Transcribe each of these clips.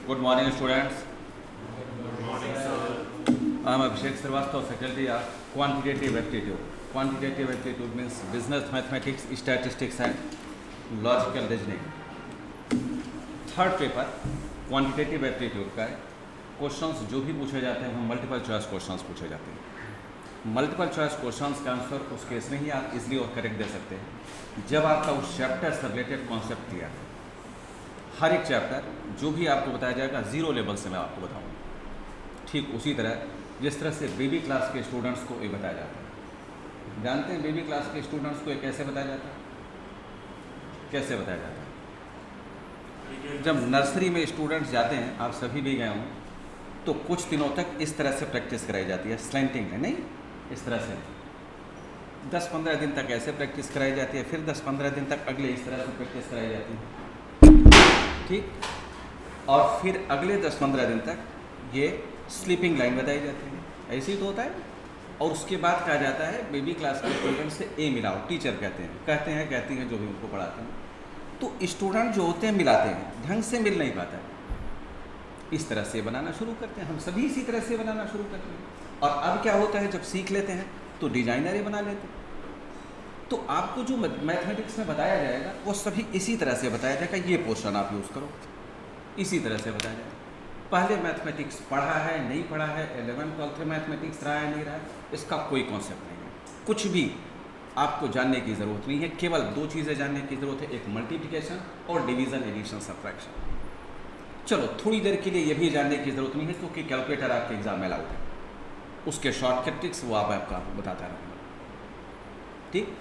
Good morning, students. Good morning, sir. I am Abhishek Srivastava, faculty of Quantitative Aptitude. Quantitative Aptitude means Business Mathematics, Statistics and Logical Reasoning. Third paper quantitative aptitude का है। Questions जो भी पूछे जाते हैं वो multiple choice questions पूछे जाते हैं। मल्टीपल चॉइस क्वेश्चंस का आंसर उस केस में ही आप इजीली और करेक्ट दे सकते हैं जब आपका उस चैप्टर से रिलेटेड कॉन्सेप्ट क्लियर है। हर एक चैप्टर जो भी आपको बताया जाएगा जीरो लेवल से मैं आपको बताऊंगा। ठीक उसी तरह जिस तरह से बेबी क्लास के स्टूडेंट्स को ये बताया जाता है। जानते हैं बेबी क्लास के स्टूडेंट्स को ये कैसे बताया जाता है? कैसे बताया जाता है? जब नर्सरी में स्टूडेंट्स जाते हैं, आप सभी भी गए हों, तो कुछ दिनों तक इस तरह से प्रैक्टिस कराई जाती है, स्लैंटिंग है नहीं, इस तरह से 10-15 दिन तक ऐसे प्रैक्टिस कराई जाती है, फिर 10-15 दिन तक अगले इस तरह से प्रैक्टिस कराई जाती है, ठीक। और फिर अगले 10-15 दिन तक ये स्लीपिंग लाइन बताई जाती है। ऐसे ही तो होता है। और उसके बाद कहा जाता है बेबी क्लास के स्टूडेंट से ए मिलाओ, टीचर कहती हैं जो भी उनको पढ़ाते हैं। तो स्टूडेंट जो होते हैं मिलाते हैं, ढंग से मिल नहीं पाता है। इस तरह से बनाना शुरू करते हैं, हम सभी इसी तरह से बनाना शुरू करते हैं। और अब क्या होता है, जब सीख लेते हैं तो डिजाइनर ही बना लेते हैं। तो आपको जो मैथमेटिक्स में बताया जाएगा वो सभी इसी तरह से बताया जाएगा। ये पोर्शन आप यूज़ करो, इसी तरह से बताया जाएगा। पहले मैथमेटिक्स पढ़ा है नहीं पढ़ा है, 11th-12th में मैथमेटिक्स रहा है नहीं रहा है, इसका कोई कॉन्सेप्ट नहीं है। कुछ भी आपको जानने की ज़रूरत नहीं है। केवल दो चीज़ें जानने की ज़रूरत है, एक मल्टीप्लिकेशन और डिवीज़न, एडिशन, सब्ट्रैक्शन। चलो थोड़ी देर के लिए ये भी जानने की ज़रूरत नहीं है क्योंकि कैलकुलेटर आपके एग्जाम में अलाउड है। उसके शॉर्टकट ट्रिक्स वो आपको बताता रहूँगा, ठीक।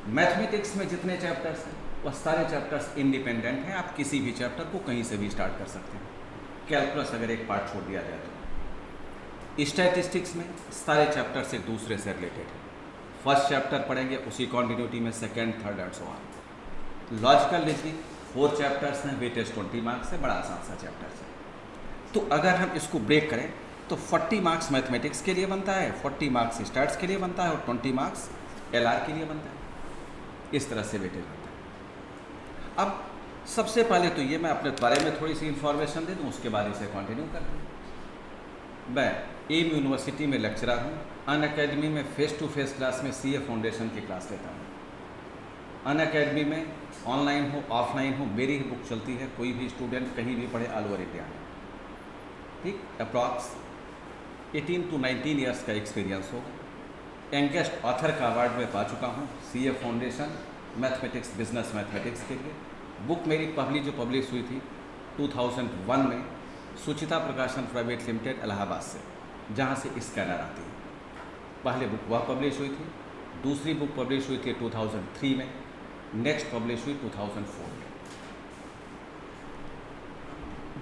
मैथमेटिक्स में जितने चैप्टर्स हैं वह सारे चैप्टर्स इंडिपेंडेंट हैं। आप किसी भी चैप्टर को कहीं से भी स्टार्ट कर सकते हैं। कैलकुलस अगर एक पार्ट छोड़ दिया जाए तो। स्टैटिस्टिक्स में सारे चैप्टर्स एक दूसरे से रिलेटेड हैं। फर्स्ट चैप्टर पढ़ेंगे, उसी कॉन्टिन्यूटी में second, third and so on. Logical reasoning 4 chapters हैं, वेटेज 20 मार्क्स है, बड़ा आसान सा चैप्टर है। तो अगर हम इसको ब्रेक करें तो 40 मार्क्स मैथमेटिक्स के लिए बनता है, 40 मार्क्स स्टैट्स के लिए बनता है और 20 मार्क्स एलआर के लिए बनता है। इस तरह से वेटेज बनता है। अब सबसे पहले तो ये मैं अपने बारे में थोड़ी सी इन्फॉर्मेशन दे दूँ, उसके बाद इसे कंटिन्यू कर दूँ। मैं एम यूनिवर्सिटी में लेक्चरर हूँ। अन अकेडमी में फेस टू फेस क्लास में सीए फाउंडेशन की क्लास लेता हूँ। अन अकेडमी में ऑनलाइन हो ऑफलाइन हो मेरी ही बुक चलती है। कोई भी स्टूडेंट कहीं भी पढ़े ऑल ओवर इंडिया में, ठीक। अप्रॉक्स 18 to 19 ईयर्स का एक्सपीरियंस होगा। यंगेस्ट ऑथर का अवार्ड में पा चुका हूँ CA foundation mathematics, business mathematics के लिए। बुक मेरी पब्लिश हुई थी 2001 में सुचिता प्रकाशन प्राइवेट लिमिटेड इलाहाबाद से, जहाँ से स्कैनर आती है। पहले बुक वह पब्लिश हुई थी, दूसरी बुक पब्लिश हुई थी 2003 में, नेक्स्ट पब्लिश हुई 2004 में।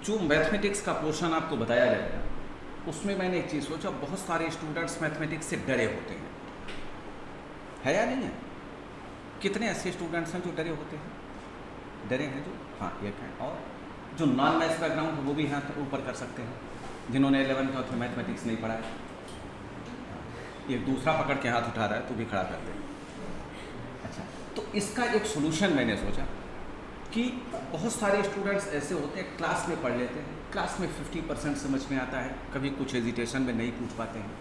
जो मैथमेटिक्स का पोर्शन आपको बताया जाएगा उसमें मैंने एक चीज़ सोचा, बहुत सारे स्टूडेंट्स मैथमेटिक्स से डरे होते हैं, है या नहीं है? कितने ऐसे स्टूडेंट्स हैं जो डरे होते हैं? डरे हैं जो, हाँ एक हैं। और जो नॉन मैथ्स बैकग्राउंड है वो भी हाथ ऊपर कर सकते हैं, जिन्होंने 11th में मैथमेटिक्स नहीं पढ़ा है। ये दूसरा पकड़ के हाथ उठा रहा है तो भी खड़ा कर दे। अच्छा, तो इसका एक सोल्यूशन मैंने सोचा कि बहुत सारे स्टूडेंट्स ऐसे होते हैं क्लास में पढ़ लेते हैं, क्लास में 50% समझ में आता है, कभी कुछ हेजिटेशन में नहीं पूछ पाते हैं।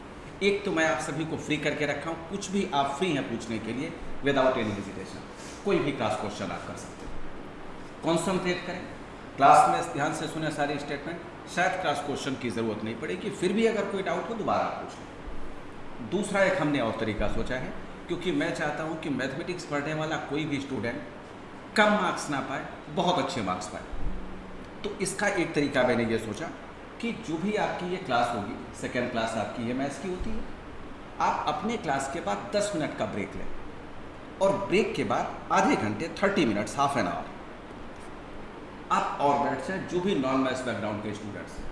एक तो मैं आप सभी को फ्री करके रखा हूँ, कुछ भी आप फ्री हैं पूछने के लिए विदाउट एनी हेजिटेशन। कोई भी क्लास क्वेश्चन आप कर सकते हैं। कॉन्संट्रेट करें, क्लास में ध्यान से सुने सारे स्टेटमेंट, शायद क्लास क्वेश्चन की ज़रूरत नहीं पड़ेगी, फिर भी अगर कोई डाउट हो दोबारा आप पूछ लें। दूसरा एक हमने और तरीका सोचा है, क्योंकि मैं चाहता हूँ कि मैथमेटिक्स पढ़ने वाला कोई भी स्टूडेंट कम मार्क्स ना पाए, बहुत अच्छे मार्क्स पाए। तो इसका एक तरीका मैंने ये सोचा कि जो भी आपकी ये क्लास होगी, सेकेंड क्लास आपकी ये मैथ्स की होती है, आप अपने क्लास के बाद 10 मिनट का ब्रेक लें और ब्रेक के बाद आधे घंटे 30 मिनट्स, हाफ एन आवर आप और बैठ जाए। जो भी नॉन मैथ्स बैकग्राउंड के स्टूडेंट्स हैं,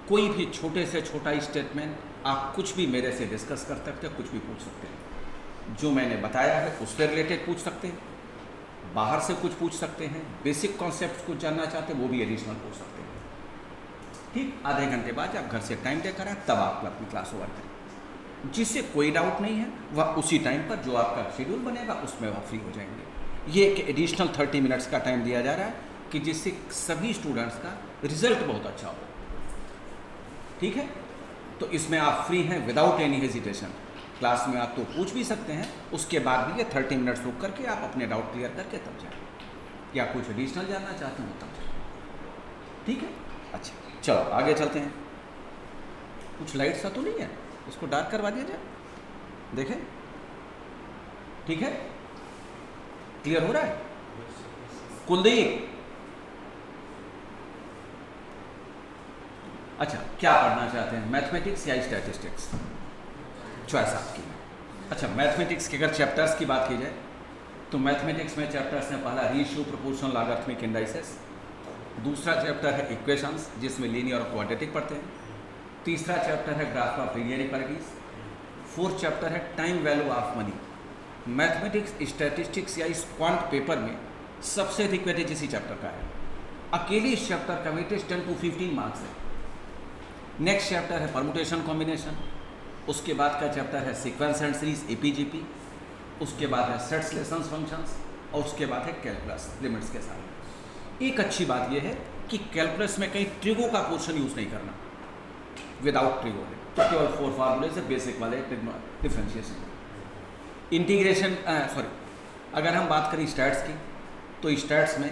कोई भी छोटे से छोटा स्टेटमेंट आप कुछ भी मेरे से डिस्कस कर सकते हैं, कुछ भी पूछ सकते हैं। जो मैंने बताया है उससे रिलेटेड पूछ सकते हैं, बाहर से कुछ पूछ सकते हैं, बेसिक कॉन्सेप्ट कुछ जानना चाहते हैं वो भी एडिशनल पूछ सकते हैं, ठीक। आधे घंटे बाद आप घर से टाइम देकर आए तब आप अपनी क्लास ओवर करें। जिससे कोई डाउट नहीं है वह उसी टाइम पर जो आपका शेड्यूल बनेगा उसमें आप फ्री हो जाएंगे। ये एक एडिशनल 30 मिनट्स का टाइम दिया जा रहा है कि जिससे सभी स्टूडेंट्स का रिजल्ट बहुत अच्छा हो। ठीक है, तो इसमें आप फ्री हैं विदाउट एनी हेजिटेशन। क्लास में आप तो पूछ भी सकते हैं, उसके बाद भी ये 30 मिनट्स रुक करके आप अपने डाउट क्लियर करके तब जाएं, या कुछ एडिशनल जानना चाहते हो तब जाएं। ठीक है, अच्छा चलो आगे चलते हैं। कुछ लाइट सा तो नहीं है, इसको डार्क करवा दिया जाए, देखें। ठीक है, क्लियर हो रहा है? कुलदीप, अच्छा क्या पढ़ना चाहते हैं, मैथमेटिक्स या स्टैटिस्टिक्स? चॉइस आपकी है। अच्छा, मैथमेटिक्स के अगर चैप्टर्स की बात की जाए तो मैथमेटिक्स में चैप्टर्स हैं, पहला रेशियो, प्रोपोर्शन, लॉगरिथमिक, इंडाइसेस। दूसरा चैप्टर है इक्वेशंस, जिसमें लीनियर और क्वाड्रेटिक पढ़ते हैं। तीसरा चैप्टर है graph of linear equalities. Fourth chapter है time value of money. Mathematics, statistics या इस क्वांट पेपर में सबसे अधिक वेटेज इसी चैप्टर का है। अकेले इस चैप्टर का वेटेज 10 to 15 मार्क्स है। नेक्स्ट चैप्टर है परमुटेशन कॉम्बिनेशन। उसके बाद का चैप्टर है सीक्वेंस एंड सीरीज, एपीजीपी। उसके बाद है सेट्स, लेसन्स, फंक्शंस, और उसके बाद है कैलकुलस, लिमिट्स के साथ। एक अच्छी बात यह है कि कैलकुलस में कहीं ट्रिगो का पोर्शन यूज़ नहीं करना, विदाउट ट्रिगो है, तो केवल 4 फार्मूले से बेसिक वाले डिफ्रेंशिएशन, इंटीग्रेशन। अगर हम बात करें स्टैट्स की, तो स्टैट्स में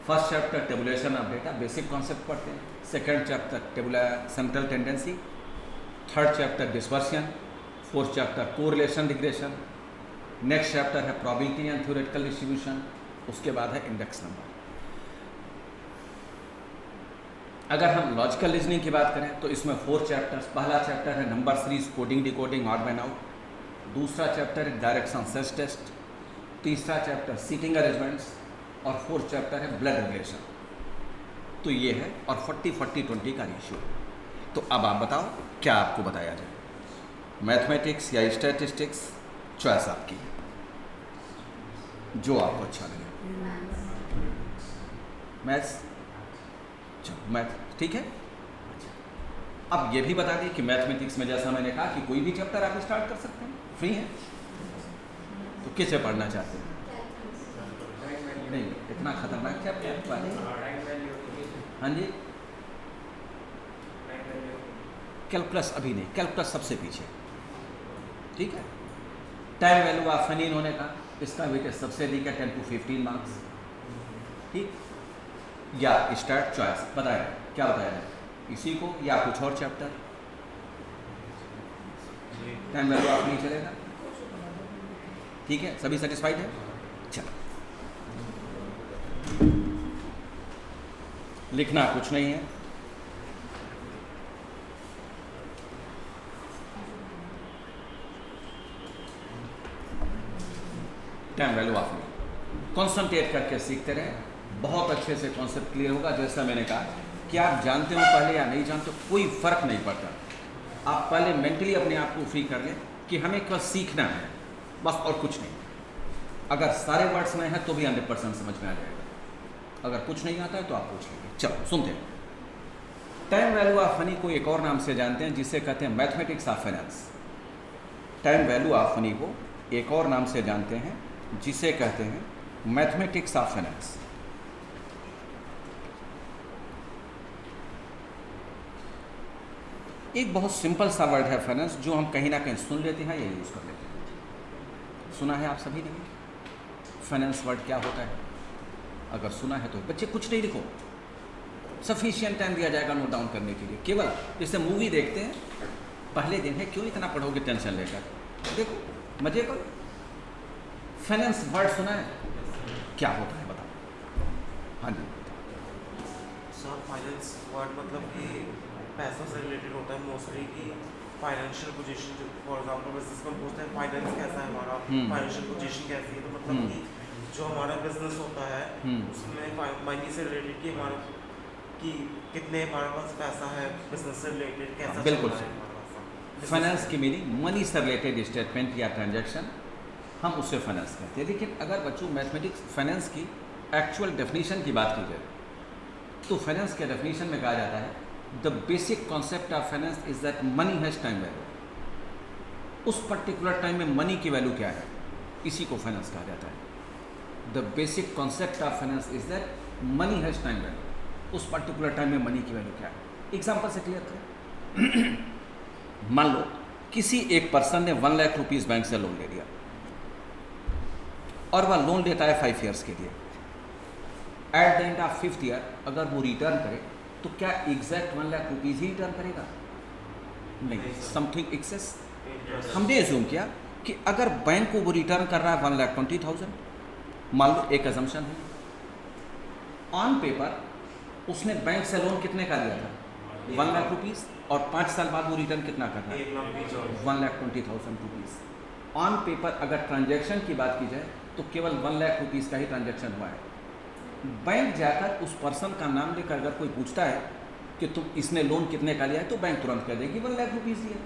first chapter tabulation of data, basic concept पढ़ते हैं। Second chapter central tendency. Third chapter dispersion. Fourth chapter correlation, regression. Next chapter है प्रोबेबिलिटी एंड थ्योरेटिकल डिस्ट्रीब्यूशन। उसके बाद है इंडेक्स नंबर। अगर हम लॉजिकल रीजनिंग की बात करें तो इसमें 4 चैप्टर्स। पहला चैप्टर है number series, coding, decoding, odd man out. दूसरा चैप्टर है डायरेक्शन सेंस टेस्ट। तीसरा चैप्टर सीटिंग अरेंजमेंट्स, और फोर्थ चैप्टर है ब्लड रिलेशन। तो ये है, और 40-40-20 का रेशियो। तो अब आप बताओ क्या आपको बताया जाए, मैथमेटिक्स या स्टैटिस्टिक्स? चॉइस आपकी है, जो आपको अच्छा लगे। मैथ्स, चलो मैथ, ठीक है। अब ये भी बता दें कि मैथमेटिक्स में जैसा मैंने कहा कि कोई भी चैप्टर आप स्टार्ट कर सकते हैं, फ्री है। तो किसे पढ़ना चाहते हैं? नहीं, इतना खतरनाक चैप्टर। हाँ जी, कैलकुलस अभी नहीं, कैलकुलस सबसे पीछे। ठीक है, टाइम वैल्यू ऑफ मनी इन्होंने कहा, इसका वेटेज सबसे अधिक है, 10 to 15 मार्क्स। ठीक, या स्टार्ट चॉइस बताया, क्या बताया जाए, इसी को या कुछ और chapter? Time value of money चलेगा? ठीक है, सभी सेटिस्फाइड है? चलो, लिखना कुछ नहीं है। Time value of money concentrate करके सीखते रहें, बहुत अच्छे से कॉन्सेप्ट क्लियर होगा। जैसा मैंने कहा कि आप जानते हो पहले या नहीं जानते हो, कोई फ़र्क नहीं पड़ता। आप पहले मेंटली अपने आप को फ्री कर लें कि हमें केवल सीखना है बस, और कुछ नहीं। अगर सारे वर्ड्स में हैं तो भी 100% समझ में आ जाएगा। अगर कुछ नहीं आता है तो आप पूछ लेंगे। चलो सुनते हैं। टाइम वैल्यू ऑफ मनी को एक और नाम से जानते हैं, जिसे कहते हैं mathematics of finance. Time value of money को एक और नाम से जानते हैं, जिसे कहते हैं मैथमेटिक्स ऑफ फाइनेंस। एक बहुत सिंपल सा वर्ड है फाइनेंस, जो हम कहीं ना कहीं सुन लेते हैं या यूज़ कर लेते हैं। सुना है आप सभी ने फाइनेंस वर्ड क्या होता है? अगर सुना है तो बच्चे कुछ नहीं लिखो, सफिशिएंट टाइम दिया जाएगा नोट डाउन करने के लिए। केवल जैसे मूवी देखते हैं, पहले दिन है, क्यों इतना पढ़ोगे टेंशन लेकर, देखो मजे करो। फाइनेंस वर्ड सुना है, क्या होता है बताओ? हाँ जी सर, फाइनेंस वर्ड मतलब कि पैसों से रिलेटेड होता है मोस्टली, कि financial position. For example business में पूछते हैं फाइनेंस कैसा है हमारा, फाइनेंशियल पोजीशन कैसी है। तो मतलब कि जो हमारा बिजनेस होता है उसमें मनी से रिलेटेड कि हमारा कि कितने हमारे पास पैसा है, बिजनेस से रिलेटेड कैसा। बिल्कुल सही। फाइनेंस की मीनिंग मनी से रिलेटेड स्टेटमेंट या ट्रांजैक्शन, हम उससे फाइनेंस कहते हैं। लेकिन अगर बच्चों मैथमेटिक्स फाइनेंस की एक्चुअल डेफिनेशन की बात की जाए तो फाइनेंस के डेफिनेशन में कहा जाता है the basic concept of finance is that money has time value. उस पर्टिकुलर टाइम में मनी की वैल्यू क्या है, इसी को फाइनेंस कहा जाता है। The basic concept of finance is that money has time value, उस पर्टिकुलर टाइम में मनी की वैल्यू क्या है। एग्जाम्पल से क्लियर करें। मान लो किसी एक पर्सन ने 1 लाख रुपीज़ बैंक से लोन ले लिया और वह लोन लेता है 5 ईयर्स के लिए। Eight the end of 5th year अगर वो रिटर्न करे तो क्या एग्जैक्ट 1 लाख रुपीज़ ही रिटर्न करेगा? नहीं, समथिंग एक्सेस। हमने एज्यूम किया कि अगर बैंक को वो रिटर्न कर रहा है 1,20,000, मान लो एक अजम्पशन है, ऑन पेपर उसने बैंक से लोन कितने का लिया था? 1 लाख रुपीज़, और 5 साल बाद वो रिटर्न कितना कर रहा है? 1,20,000 रुपीज़। ऑन पेपर अगर ट्रांजैक्शन की बात की जाए तो केवल 1 लाख रुपीज़ का ही ट्रांजैक्शन हुआ है। बैंक जाकर उस पर्सन का नाम लेकर अगर कोई पूछता है कि तुम इसने लोन कितने का लिया है, तो बैंक तुरंत कह देगी 1 लाख रुपीज़ लिया।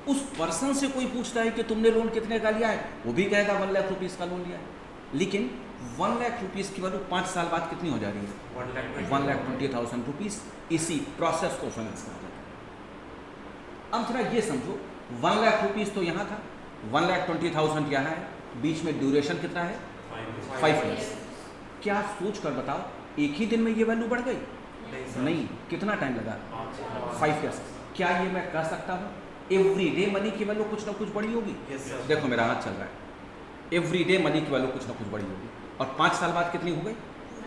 उस पर्सन से कोई पूछता है कि तुमने लोन कितने का लिया है, वो भी कहेगा 1 लाख रुपीज़ का लोन लिया है। लेकिन 1 लाख रुपीज़ की वैल्यू 5 साल बाद कितनी हो जा रही है? 1,20,000 रुपीज़। इसी प्रोसेस को फाइनेंस कहा जाता है। अब जरा ये समझो, 1 लाख रुपीज़ तो यहाँ था, 1,20,000 यहाँ है, बीच में ड्यूरेशन कितना है? 5 ईयर्स। क्या सोच कर बताओ एक ही दिन में ये वैल्यू बढ़ गई? नहीं, कितना टाइम लगा? 5 ईयर्स। क्या ये मैं कह सकता हूँ एवरी डे मनी की वैल्यू कुछ ना कुछ बढ़ी होगी? देखो मेरा हाथ चल रहा है, एवरी डे मनी की वैल्यू कुछ ना कुछ बढ़ी होगी। और 5 साल बाद कितनी हो गई?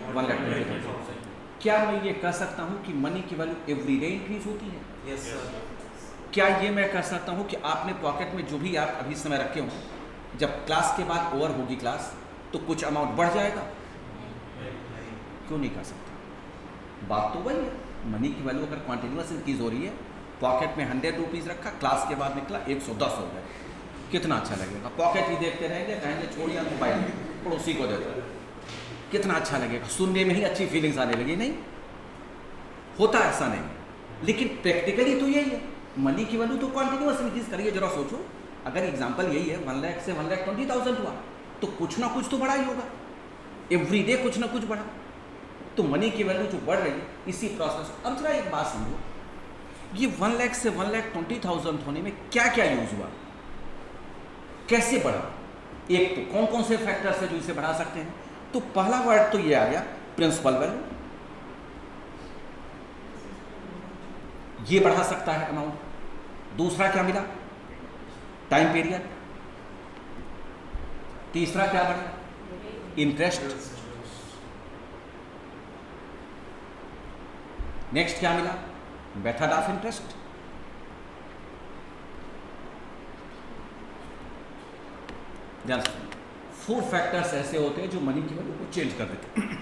1,20,000। क्या मैं ये कह सकता हूँ कि मनी की वैल्यू एवरी डे इंक्रीज होती है? क्या ये मैं कह सकता हूँ कि आपने पॉकेट में जो भी आप अभी समय रखे हों, जब क्लास के बाद ओवर होगी क्लास तो कुछ अमाउंट बढ़ जाएगा? क्यों नहीं कह सकता? बात तो वही है, मनी की वैल्यू अगर कॉन्टिन्यूस इंक्रीज हो रही है, पॉकेट में 100 रुपीज़ रखा, क्लास के बाद निकला 110 हो गए, कितना अच्छा लगेगा? पॉकेट ही देखते रहेंगे, कहेंगे छोड़िए मोबाइल पड़ोसी को दे दो, कितना अच्छा लगेगा, सुनने में ही अच्छी फीलिंग्स आने लगी। नहीं होता ऐसा नहीं, लेकिन प्रैक्टिकली तो यही है, मनी की वैल्यू तो कॉन्टिन्यूस इंक्रीज करिए। जरा सोचो, अगर एग्जाम्पल यही है 1 लाख से 1,20,000 हुआ तो कुछ ना कुछ तो बढ़ा ही होगा, एवरी डे कुछ ना कुछ बढ़ा, तो मनी की वैल्यू जो बढ़ रही है इसी प्रोसेस। अब जरा एक बात समझो, ये 1 लाख से 1,20,000 होने में क्या क्या यूज हुआ, कैसे बढ़ा? एक तो कौन कौन से फैक्टर्स है जो इसे बढ़ा सकते हैं? तो पहला वर्ड तो ये आ गया प्रिंसिपल वैल्यू, ये बढ़ा सकता है अमाउंट। दूसरा क्या मिला? Time period. तीसरा क्या बढ़ा? इंटरेस्ट। नेक्स्ट क्या मिला? Method of interest. ध्यान से, 4 फैक्टर्स ऐसे होते हैं जो मनी की वैल्यू को चेंज कर देते हैं।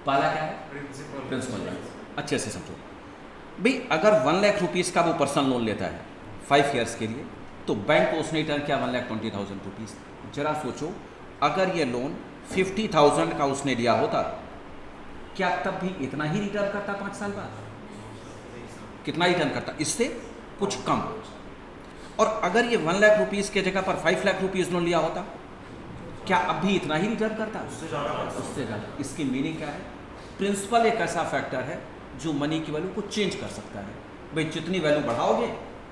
पहला क्या है? Principal value. अच्छे से समझो भाई, अगर 1 लाख रुपीज़ का वो पर्सन लोन लेता है 5 ईयर्स के लिए, तो बैंक को उसने रिटर्न किया 1,20,000 रुपीज़। जरा सोचो, अगर ये लोन 50,000 का उसने लिया होता, क्या तब भी इतना ही रिटर्न करता? 5 साल बाद कितना रिटर्न करता? इससे कुछ कम। और अगर ये 1 लाख रुपीज़ के जगह पर 5 लाख रुपीज़ लोन लिया होता, क्या अब भी इतना ही रिटर्न करता? उससे ज़्यादा। इसकी मीनिंग क्या है? प्रिंसिपल एक ऐसा फैक्टर है जो मनी की वैल्यू को चेंज कर सकता है। भाई जितनी वैल्यू बढ़ाओगे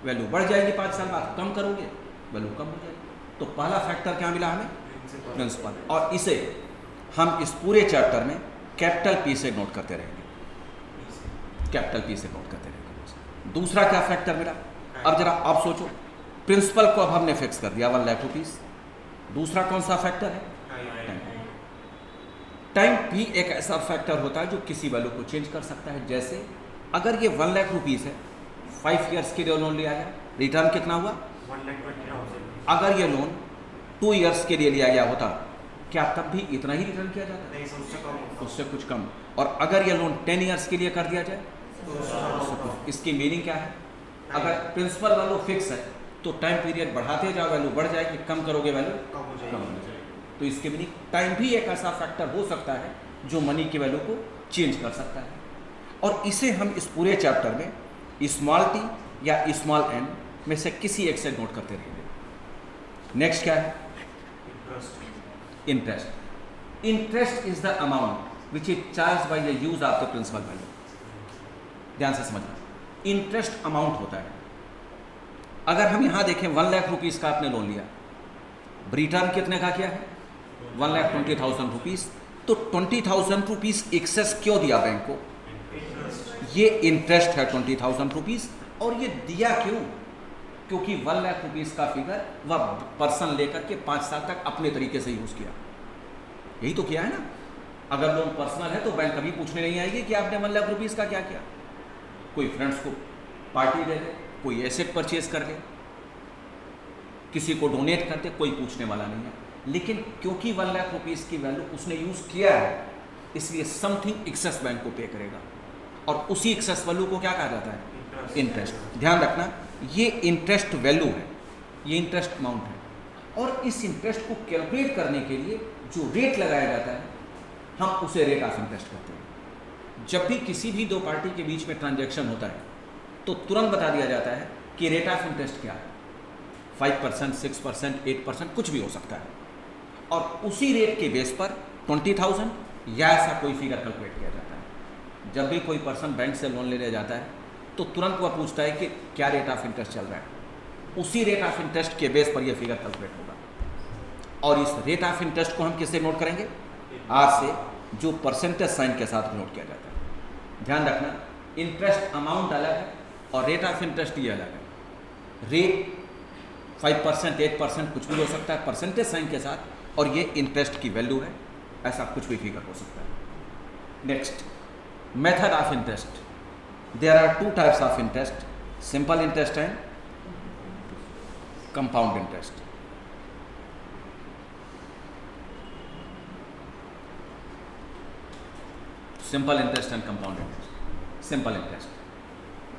वैल्यू बढ़ जाएगी, 5 साल बाद कम करोगे वैल्यू कम हो जाएगी। तो पहला फैक्टर क्या मिला हमें? प्रिंसिपल। और इसे हम इस पूरे चैप्टर में कैपिटल पी से नोट करते रहेंगे, कैपिटल पी से नोट करते रहेंगे। दूसरा क्या फैक्टर मिला? अब जरा आप सोचो, प्रिंसिपल को अब हमने फिक्स कर दिया 1 लाख रुपीज़। दूसरा कौन सा फैक्टर है? टाइम भी एक ऐसा फैक्टर होता है जो किसी वैल्यू को चेंज कर सकता है। जैसे अगर ये 1 लाख रुपीज़ है, 5 ईयर्स के लिए लोन लिया गया, रिटर्न कितना हुआ? 1,20,000। अगर ये लोन 2 ईयर्स के लिए लिया गया होता, क्या तब भी इतना ही रिटर्न किया जाता? नहीं, उससे कम होगा। उससे कुछ कम। और अगर ये लोन 10 ईयर्स के लिए कर दिया जाए तो उससे कम होगा। इसकी मीनिंग क्या है? अगर प्रिंसिपल वैल्यू फिक्स है तो टाइम पीरियड बढ़ाते जाओ वैल्यू बढ़ जाएगी, कम करोगे वैल्यू कम हो कम जाएगा। हो जाएगी। तो इसके मीनिंग टाइम भी एक ऐसा फैक्टर हो सकता है जो मनी की वैल्यू को चेंज कर सकता है। और इसे हम इस पूरे चैप्टर में स्मॉल टी या स्मॉल एन में से किसी एक से नोट करते रहेंगे। नेक्स्ट क्या है? Interest. Interest is the amount which is charge by the use of the principal value. ध्यान से समझना, इंटरेस्ट अमाउंट होता है। अगर हम यहां देखें 1 लाख रुपीज़ का आपने लोन लिया, रिटर्न कितने का किया है? 1,20,000 रुपीज़। तो 20,000 रुपीज़ एक्सेस क्यों दिया बैंक को? ये इंटरेस्ट है 20,000 रुपीज़, और ये दिया क्यों? क्योंकि 1 लाख रुपीज़ का फिगर वह पर्सन लेकर के 5 साल तक अपने तरीके से यूज़ किया। यही तो किया है ना। अगर लोन पर्सनल है तो बैंक कभी पूछने नहीं आएगी कि आपने 1 लाख रुपीज़ का क्या किया। कोई फ्रेंड्स को पार्टी दे दे, कोई एसेट परचेज कर ले, किसी को डोनेट कर दे, कोई पूछने वाला नहीं है। लेकिन क्योंकि 1 लाख रुपीज़ की वैल्यू उसने यूज़ किया है, इसलिए समथिंग एक्सेस बैंक को पे करेगा, और उसी एक्सेस वैल्यू को क्या कहा जाता है? इंटरेस्ट। ध्यान रखना, ये इंटरेस्ट वैल्यू है, ये इंटरेस्ट अमाउंट है, और इस इंटरेस्ट को कैलकुलेट करने के लिए जो रेट लगाया जाता है हम उसे रेट ऑफ इंटरेस्ट कहते हैं। जब भी किसी भी दो पार्टी के बीच में ट्रांजैक्शन होता है तो तुरंत बता दिया जाता है कि रेट ऑफ इंटरेस्ट क्या है, 5%, 6%, 8%, कुछ भी हो सकता है, और उसी रेट के बेस पर 20,000 या ऐसा कोई फिगर कैलकुलेट किया जाता है। जब भी कोई पर्सन बैंक से लोन लेने जाता है तो तुरंत वह पूछता है कि क्या रेट ऑफ इंटरेस्ट चल रहा है, उसी रेट ऑफ इंटरेस्ट के बेस पर यह फिगर कैलकुलेट होगा। और इस रेट ऑफ इंटरेस्ट को हम किससे नोट करेंगे? आर से, जो परसेंटेज साइन के साथ नोट किया जाता है। ध्यान रखना, इंटरेस्ट अमाउंट अलग है और रेट ऑफ इंटरेस्ट ये अलग है। रेट 5%, 8%, कुछ भी हो सकता है परसेंटेज साइन के साथ, और ये इंटरेस्ट की वैल्यू है, ऐसा कुछ भी फिगर हो सकता है। Next, method of interest. There are 2 types of interest, simple interest and compound interest. Simple interest and compound interest. Simple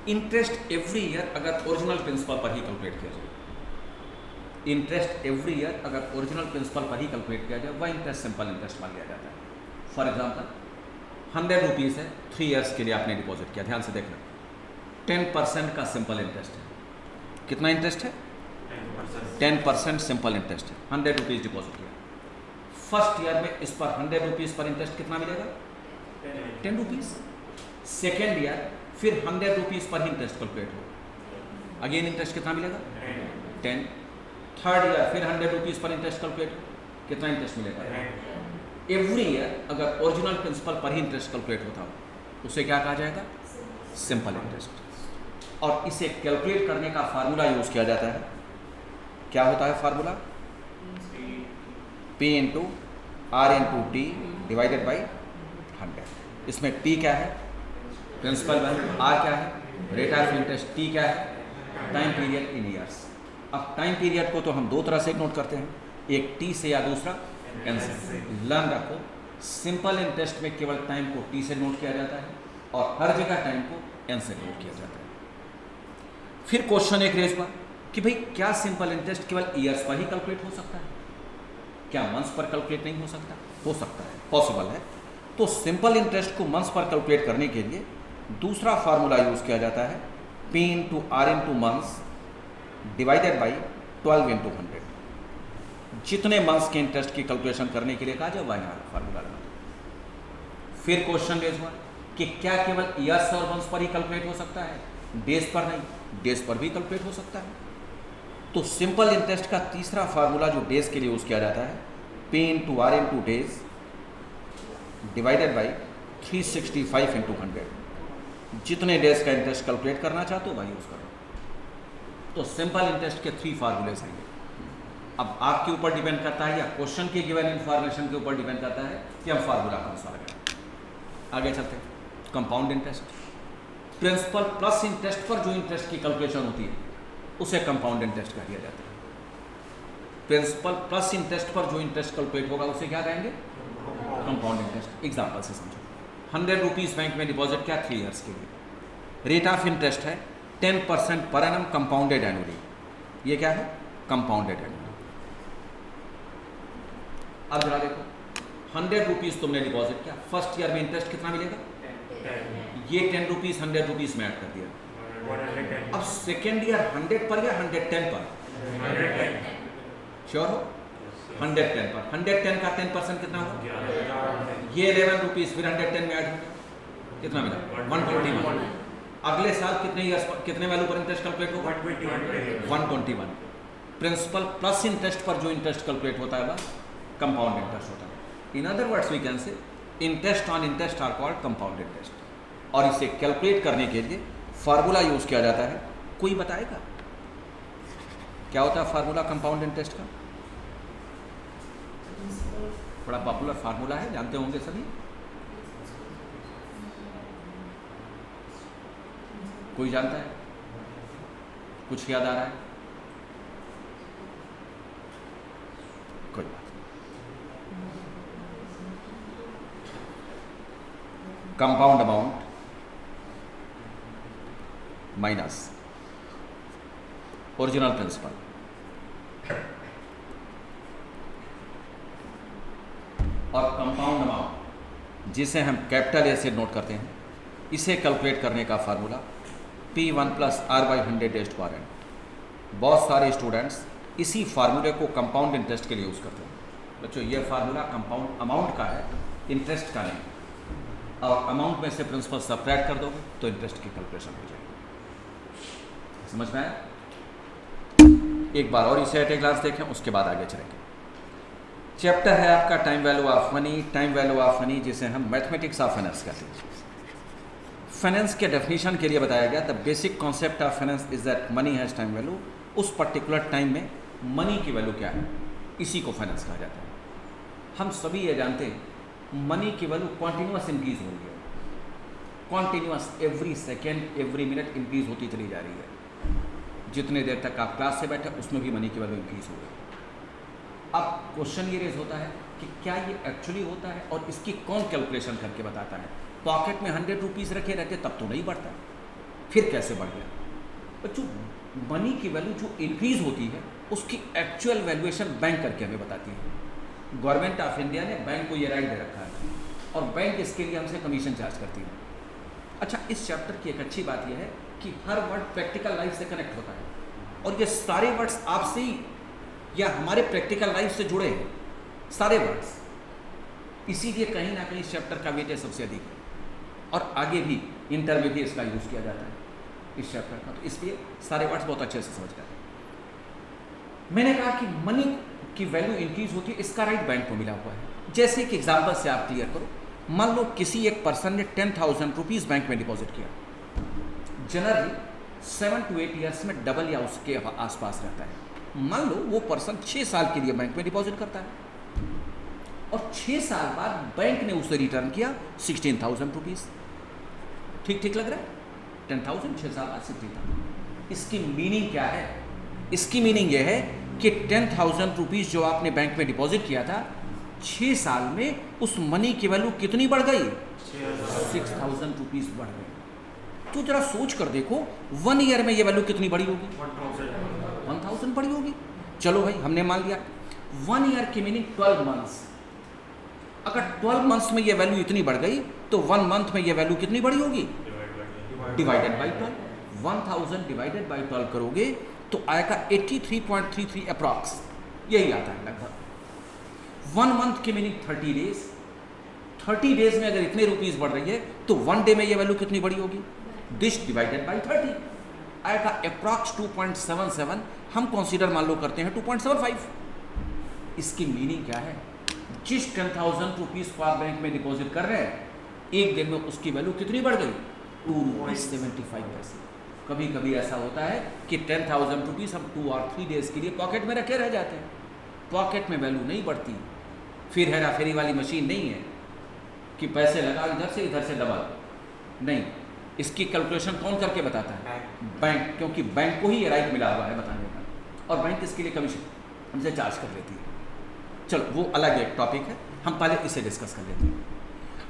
interest every year अगर ओरिजिनल प्रिंसिपल पर ही कैलकुलेट किया जाए, इंटरेस्ट एवरी ईयर अगर ओरिजिनल प्रिंसिपल पर ही calculate किया जाए, वह इंटरेस्ट सिंपल इंटरेस्ट मान लिया जाता है। फॉर एग्जांपल 100 रुपीज़ है, 3 ईयर्स के लिए आपने डिपॉजिट किया। ध्यान से देखना, 10% का सिंपल इंटरेस्ट है। कितना इंटरेस्ट है? 10% सिंपल इंटरेस्ट है। 100 रुपीज़ डिपॉजिट किया, फर्स्ट ईयर में इस पर 100 रुपीज़ पर इंटरेस्ट कितना मिलेगा? 10 रुपीज़। सेकेंड ईयर फिर 100 रुपीज़ पर ही इंटरेस्ट कैलकुलेट हो, अगेन इंटरेस्ट कितना मिलेगा? 10। थर्ड ईयर फिर 100 रुपीज़ पर इंटरेस्ट कैलकुलेट, कितना इंटरेस्ट मिलेगा? एवरी ईयर अगर ओरिजिनल प्रिंसिपल पर ही इंटरेस्ट कैलकुलेट होता हो उसे क्या कहा जाएगा? Simple interest. और इसे कैलकुलेट करने का फार्मूला यूज़ किया जाता है। क्या होता है formula? P into R into T divided by 100। इसमें P क्या है? Principal value. R क्या है? Rate of interest. T क्या है? Time period in years. अब टाइम पीरियड को तो हम 2 तरह से नोट करते हैं, एक T से या दूसरा N से। लर्न रखो, सिंपल इंटरेस्ट में केवल टाइम को T से नोट किया जाता है और हर जगह टाइम को N से नोट किया जाता है। फिर क्वेश्चन एक रेज हुआ कि भाई क्या सिंपल इंटरेस्ट केवल ईयर्स पर ही कैलकुलेट हो सकता है? क्या मंथ्स पर कैलकुलेट नहीं हो सकता? हो सकता है, पॉसिबल है। तो सिंपल इंटरेस्ट को मंथ्स पर कैलकुलेट करने के लिए दूसरा फार्मूला यूज़ किया जाता है, P into R into months divided by 12 into 100। जितने मंथ्स के इंटरेस्ट की कैलकुलेशन करने के लिए कहा जाए वह यहाँ फार्मूला लगा। फिर क्वेश्चन रेज हुआ कि क्या केवल ईयर्स और मंथ्स पर ही कैलकुलेट हो सकता है, डेज पर नहीं? डेज पर भी कैलकुलेट हो सकता है। तो सिंपल इंटरेस्ट का तीसरा फार्मूला जो डेज के लिए यूज़ किया जाता है, P into R into days divided by 365 into 100। जितने डेज का इंटरेस्ट कैलकुलेट करना चाहते हो वही यूज़ करो। तो सिंपल इंटरेस्ट के 3 फार्मूलेस हैं। अब आपके ऊपर डिपेंड करता है या क्वेश्चन के गिवन इन्फॉर्मेशन के ऊपर डिपेंड करता है कि हम फार्मूला कौन सा लगाएं। आगे चलते हैं। Compound interest, principal plus interest पर जो इंटरेस्ट की कैलकुलेशन होती है उसे कंपाउंड इंटरेस्ट कह दिया जाता है। प्रिंसिपल प्लस इंटरेस्ट पर जो इंटरेस्ट कैलकुलेट होगा उसे क्या कहेंगे? Compound interest. एग्जांपल से समझो, 100 रुपीज़ बैंक में डिपॉजिट किया 3 ईयर्स के लिए, रेट ऑफ इंटरेस्ट है 10% पर एनम कंपाउंडेड एनुअली। ये क्या है? Compounded annually. अब जरा देखो, 100 रुपीज़ तुमने डिपॉजिट किया, फर्स्ट ईयर में इंटरेस्ट कितना मिलेगा? ये 10 रुपीज़ 100 रुपीज़ में ऐड कर दिया। अब सेकेंड ईयर 100 पर या 110 पर? श्योर हो? 110 पर। 110 का 10% कितना होगा? ये 11 रुपीज़ फिर 110 में ऐड हो गया, कितना मिला? 121। अगले साल कितने ईयर्स पर, कितने वैल्यू पर इंटरेस्ट कैलकुलेट होगा? 121। प्रिंसिपल प्लस इंटरेस्ट पर जो इंटरेस्ट कैलकुलेट होता है वह कंपाउंड इंटरेस्ट होता है। In other words we can say interest on interest are called compound interest, और इसे कैलकुलेट करने के लिए फार्मूला यूज किया जाता है। कोई बताएगा क्या होता है फार्मूला कंपाउंड इंटरेस्ट का? बड़ा पॉपुलर फार्मूला है, जानते होंगे सभी। कोई जानता है? कुछ याद आ रहा है? कोई बात। Compound amount minus original principal, और कंपाउंड अमाउंट जिसे हम कैपिटल ए से नोट करते हैं, इसे कैलकुलेट करने का फार्मूला P1 + R/100 बहुत सारे स्टूडेंट्स इसी फार्मूले को कंपाउंड इंटरेस्ट के लिए यूज़ करते हैं। बच्चों ये फार्मूला कंपाउंड अमाउंट का है, इंटरेस्ट का नहीं। और अमाउंट में से प्रिंसिपल सब्ट्रैक्ट कर दोगे तो इंटरेस्ट की कैलकुलेशन हो जाएगी। समझ में आया? एक बार और इसे एट ए ग्लांस देखें, उसके बाद आगे चलेंगे। चैप्टर है आपका time value of money. Time value of money जिसे हम मैथमेटिक्स ऑफ फाइनेंस कहते हैं। फाइनेंस के डेफिनेशन के लिए बताया गया the basic concept of finance is that money has time value. उस पर्टिकुलर टाइम में मनी की वैल्यू क्या है, इसी को फाइनेंस कहा जाता है। हम सभी ये जानते हैं मनी की वैल्यू कॉन्टिन्यूस इंक्रीज हो रही है, continuous every second every minute increase होती चली जा रही है। जितने देर तक आप क्लास से बैठे उसमें भी मनी की वैल्यू इंक्रीज हो रही है। अब क्वेश्चन ये रेज होता है कि क्या ये एक्चुअली होता है और इसकी कौन कैलकुलेशन करके बताता है? पॉकेट में 100 रुपीज़ रखे रहते तब तो नहीं बढ़ता, फिर कैसे बढ़ गया? बच्चों मनी की वैल्यू जो इंक्रीज होती है उसकी एक्चुअल वैल्यूएशन बैंक करके हमें बताती है। गवर्नमेंट ऑफ इंडिया ने बैंक को ये राइट दे रखा है और बैंक इसके लिए हमसे कमीशन चार्ज करती है। अच्छा, इस चैप्टर की एक अच्छी बात यह है कि हर वर्ड प्रैक्टिकल लाइफ से कनेक्ट होता है और ये सारे वर्ड्स आपसे ही या हमारे प्रैक्टिकल लाइफ से जुड़े हैं, सारे वर्ड्स। इसीलिए कहीं ना कहीं इस चैप्टर का वेटेज सबसे अधिक है और आगे भी इंटर में भी इसका यूज़ किया जाता है इस चैप्टर का, तो इसलिए सारे वर्ड्स बहुत अच्छे से समझ गए। मैंने कहा कि मनी की वैल्यू इंक्रीज होती है, इसका राइट बैंक को मिला हुआ है। जैसे कि एग्जाम्पल से आप क्लियर करो, मान लो किसी एक पर्सन ने 10,000 रुपीज़ बैंक में डिपॉजिट किया। जनरली 7 to 8 ईयर्स में डबल या उसके आसपास रहता है। मान लो वो पर्सन 6 साल के लिए बैंक में डिपॉजिट करता है और 6 साल बाद बैंक ने उसे रिटर्न किया 16,000 रुपीज़। ठीक ठीक लग रहा है? 10,000 6 साल बाद 16,000। इसकी मीनिंग क्या है? इसकी मीनिंग यह है कि 10,000 रुपीज़ जो आपने बैंक में डिपॉजिट किया था, 6 साल में उस मनी की वैल्यू कितनी बढ़ गई? 6,000 रुपीज़ बढ़ गई। तो जरा सोच कर देखो 1 ईयर में ये वैल्यू कितनी बढ़ी होगी? 1,000 बढ़ी होगी। चलो भाई हमने मान लिया 1 ईयर की मीनिंग 12 मंथ्स। अगर 12 मंथ्स में ये वैल्यू इतनी बढ़ गई तो 1 मंथ में ये वैल्यू कितनी बढ़ी होगी? Divided by 12। 1000 डिवाइडेड बाई 12 करोगे तो आएगा 83.33 अप्रॉक्स, यही आता है लगभग। 1 मंथ की मीनिंग 30 डेज। 30 डेज में अगर इतने रुपीज़ बढ़ रही है तो 1 डे में ये वैल्यू कितनी बढ़ी होगी? दिस डिवाइडेड बाई 30 आएगा अप्रॉक्स 2.77। हम कंसीडर मान लो करते हैं 2.75। इसकी मीनिंग क्या है? जिस 10,000 रुपीज़ को आप बैंक में डिपॉजिट कर रहे हैं, एक दिन में उसकी वैल्यू कितनी बढ़ गई? 2.75 पैसे। कभी कभी ऐसा होता है कि 10,000 रुपीज़ हम 2 और 3 डेज़ के लिए पॉकेट में रखे रह जाते हैं, पॉकेट में वैल्यू नहीं बढ़ती। फिर हेरा फेरी वाली मशीन नहीं है कि पैसे लगाओ इधर से डबल नहीं। इसकी कैलकुलेशन कौन करके बताता है? बैंक, क्योंकि बैंक को ही ये राइट मिला हुआ है बताने का, और बैंक इसके लिए कमीशन हमसे चार्ज कर लेती है। चलो वो अलग एक टॉपिक है, हम पहले इसे डिस्कस कर लेते हैं।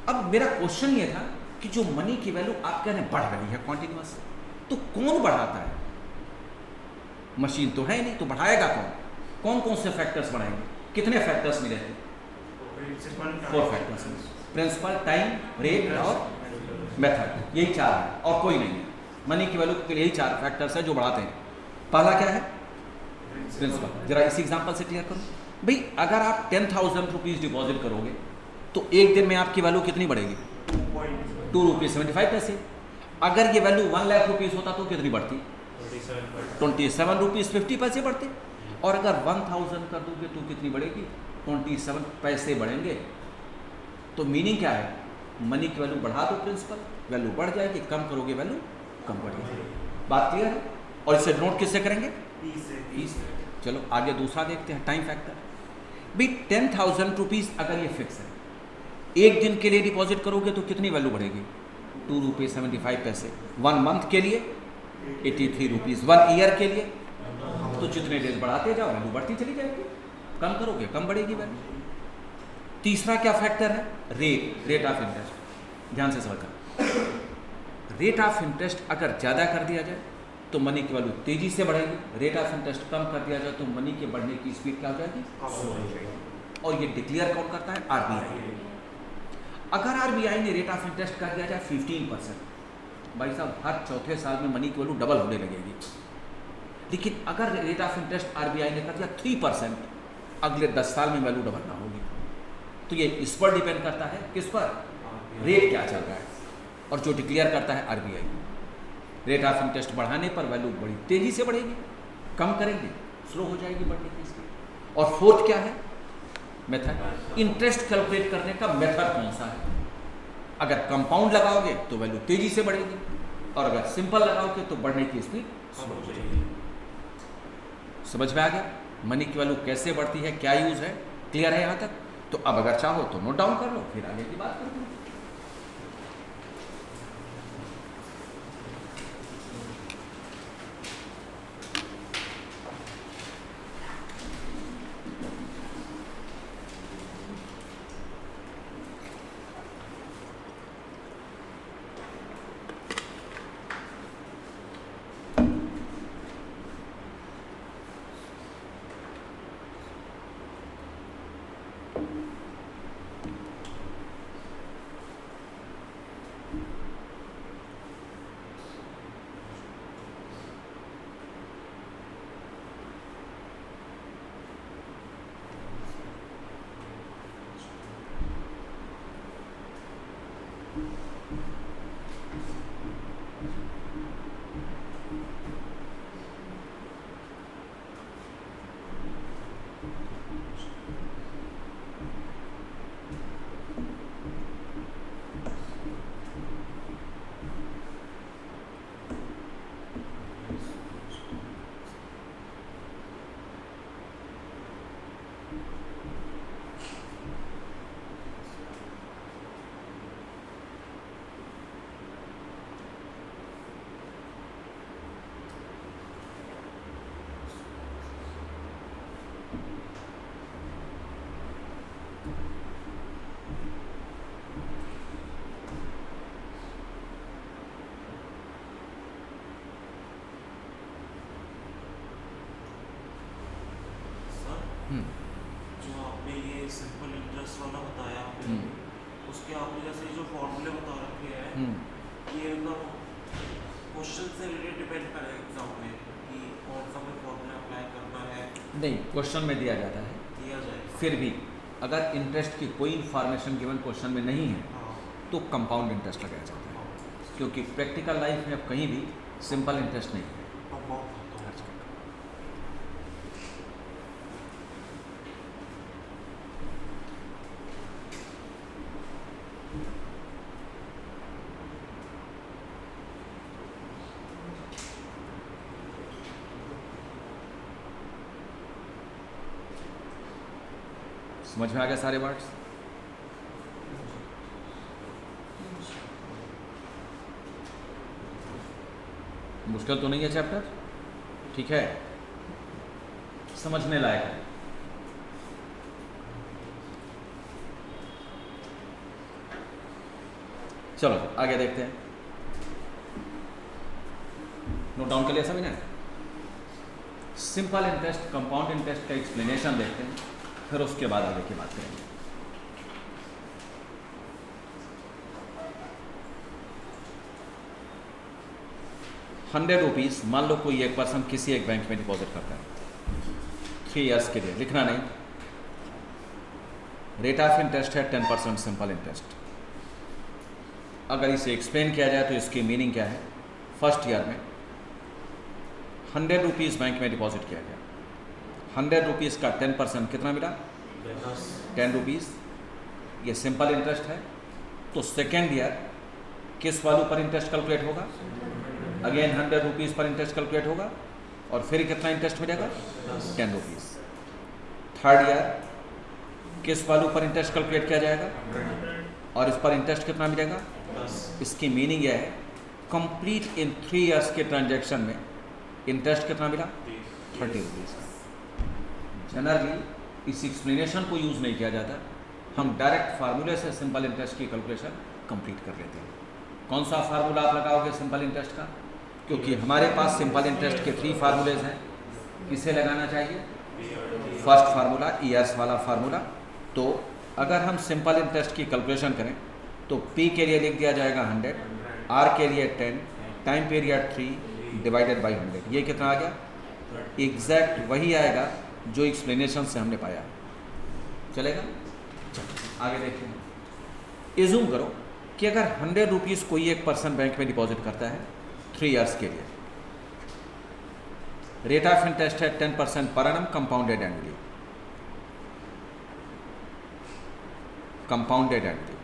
अब मेरा क्वेश्चन ये था कि जो मनी की वैल्यू आप कहने बढ़ रही है कॉन्टिन्यूस, तो कौन बढ़ाता है? मशीन तो है नहीं, तो बढ़ाएगा कौन? कौन कौन से फैक्टर्स बढ़ाएंगे? कितने फैक्टर्स मिले थे? 4 फैक्टर्स, प्रिंसिपल, टाइम, रेट और मेथड, यही 4 है और कोई नहीं है। मनी की वैल्यू के लिए यही 4 फैक्टर्स है जो बढ़ाते हैं। पहला क्या है? प्रिंसिपल। जरा इसी एग्जांपल से क्लियर करो भाई। अगर आप 10,000 रुपीज़ डिपॉजिट करोगे तो एक दिन में आपकी वैल्यू कितनी बढ़ेगी? 2.75 रुपीज़। अगर ये वैल्यू 1 लाख रुपीज़ होता तो कितनी बढ़ती? 27 रुपीज़ 50 पैसे बढ़ते। और अगर 1,000 कर दोगे तो कितनी बढ़ेगी? 27 पैसे बढ़ेंगे। तो मीनिंग क्या है, मनी की वैल्यू बढ़ा दो प्रिंसिपल, वैल्यू बढ़ जाएगी, कम करोगे वैल्यू कम बढ़ेगी। बात क्लियर है? और इसे नोट किससे करेंगे? ई से। चलो आगे दूसरा देखते हैं, टाइम फैक्टर। भाई 10,000 रुपीज़ अगर ये फिक्स है, एक दिन के लिए डिपॉजिट करोगे तो कितनी वैल्यू बढ़ेगी? 2 रुपये 75 पैसे। 1 मंथ के लिए 83 रुपीज़, 1 ईयर के लिए तो जितने डेज बढ़ाते जाओ वैल्यू बढ़ती चली जाएगी, कम करोगे कम बढ़ेगी वैल्यू। तीसरा क्या फैक्टर है? Rate of interest. ध्यान से समझना, रेट ऑफ इंटरेस्ट अगर ज़्यादा कर दिया जाए तो मनी की वैल्यू तेजी से बढ़ेगी, रेट ऑफ इंटरेस्ट कम कर दिया जाए तो मनी के बढ़ने की स्पीड क्या हो जाएगी? और ये डिक्लेयर कौन करता है? आरबीआई। अगर आरबीआई ने रेट ऑफ इंटरेस्ट कर दिया जाए 15%, भाई साहब हर चौथे साल में मनी की वैल्यू डबल होने लगेगी। लेकिन अगर रेट ऑफ इंटरेस्ट आरबीआई ने कर दिया 3%, अगले 10 साल में वैल्यू डबल ना होगी। तो ये इस पर डिपेंड करता है, किस पर? रेट क्या चल रहा है, और जो डिक्लेयर करता है आरबीआई। रेट ऑफ इंटरेस्ट बढ़ाने पर वैल्यू बड़ी तेजी से बढ़ेगी, कम करेंगे स्लो हो जाएगी बढ़ने की स्पीड। और फोर्थ क्या है? मेथड। इंटरेस्ट कैलकुलेट करने का मेथड कौन सा है? अगर कंपाउंड लगाओगे तो वैल्यू तेजी से बढ़ेगी, और अगर सिंपल लगाओगे तो बढ़ने की स्पीड स्लो हो जाएगी। समझ में आ गया मनी की वैल्यू कैसे बढ़ती है, क्या यूज है? क्लियर है यहाँ तक? तो अब अगर चाहो तो नोट डाउन कर लो, फिर आगे की बात करते हैं। जो आपने ये सिंपल इंटरेस्ट वाला बताया आपने, उसके आपने जैसे जो फॉर्मूले बता रखे हैं, ये मतलब क्वेश्चन से रिलेटेड डिपेंड करेगा एग्जाम में कि कौन सा में फॉर्मूला अप्लाई करना है? नहीं, क्वेश्चन में दिया जाता है, दिया जाएगा। फिर भी अगर इंटरेस्ट की कोई इंफॉर्मेशन गिवन क्वेश्चन में नहीं है तो कंपाउंड इंटरेस्ट लगाया जाता है, क्योंकि प्रैक्टिकल लाइफ में अब कहीं भी सिंपल इंटरेस्ट नहीं है। समझ में आ गया सारे वर्ड्स? मुश्किल तो नहीं है चैप्टर? ठीक है, समझने लायक है। चलो आगे देखते हैं। नोट डाउन कर लिया सभी ने? सिंपल इंटरेस्ट, कंपाउंड इंटरेस्ट का एक्सप्लेनेशन देखते हैं, फिर उसके बाद आगे की बात करेंगे। ₹100 मान लो कोई एक पर्सन किसी एक बैंक में डिपॉजिट करता है 3 इयर्स के लिए, लिखना नहीं। रेट ऑफ इंटरेस्ट है 10% सिंपल इंटरेस्ट। अगर इसे एक्सप्लेन किया जाए तो इसकी मीनिंग क्या है? फर्स्ट ईयर में ₹100 बैंक में डिपॉजिट किया गया, ₹100 का 10% कितना मिला? 10 रुपीज़। ये सिंपल इंटरेस्ट है, तो सेकेंड ईयर किस वैल्यू पर इंटरेस्ट कैलकुलेट होगा? अगेन 100 रुपीज़ पर इंटरेस्ट कैलकुलेट होगा, और फिर कितना इंटरेस्ट मिलेगा? 10 रुपीज़। थर्ड ईयर किस वैल्यू पर इंटरेस्ट कैलकुलेट किया जाएगा, और इस पर इंटरेस्ट कितना मिलेगा? इसकी मीनिंग यह है कंप्लीट इन 3 इयर्स के ट्रांजैक्शन में इंटरेस्ट कितना मिला? 30 रुपीज़ का। जनरली इस एक्सप्लेनेशन को यूज़ नहीं किया जाता, हम डायरेक्ट फार्मूले से सिंपल इंटरेस्ट की कैलकुलेशन कंप्लीट कर लेते हैं। कौन सा फार्मूला आप लगाओगे सिंपल इंटरेस्ट का? क्योंकि हमारे पास सिंपल इंटरेस्ट के 3 फार्मूलेज हैं, किसे लगाना चाहिए? फर्स्ट फार्मूला ईयर्स वाला फार्मूला। तो अगर हम सिंपल इंटरेस्ट की कैलकुलेशन करें तो P के लिए लिख दिया जाएगा 100, R के लिए 10, टाइम पीरियड 3 डिवाइडेड बाई 100। ये कितना आ गया? एग्जैक्ट वही आएगा जो एक्सप्लेनेशन से हमने पाया। चलेगा? चलो आगे देखते हैं। एज्यूम करो कि अगर 100 रुपीज़ कोई एक पर्सन बैंक में डिपॉजिट करता है 3 इयर्स के लिए, रेट ऑफ इंटरेस्ट है 10% per annum compounded annually. Compounded annually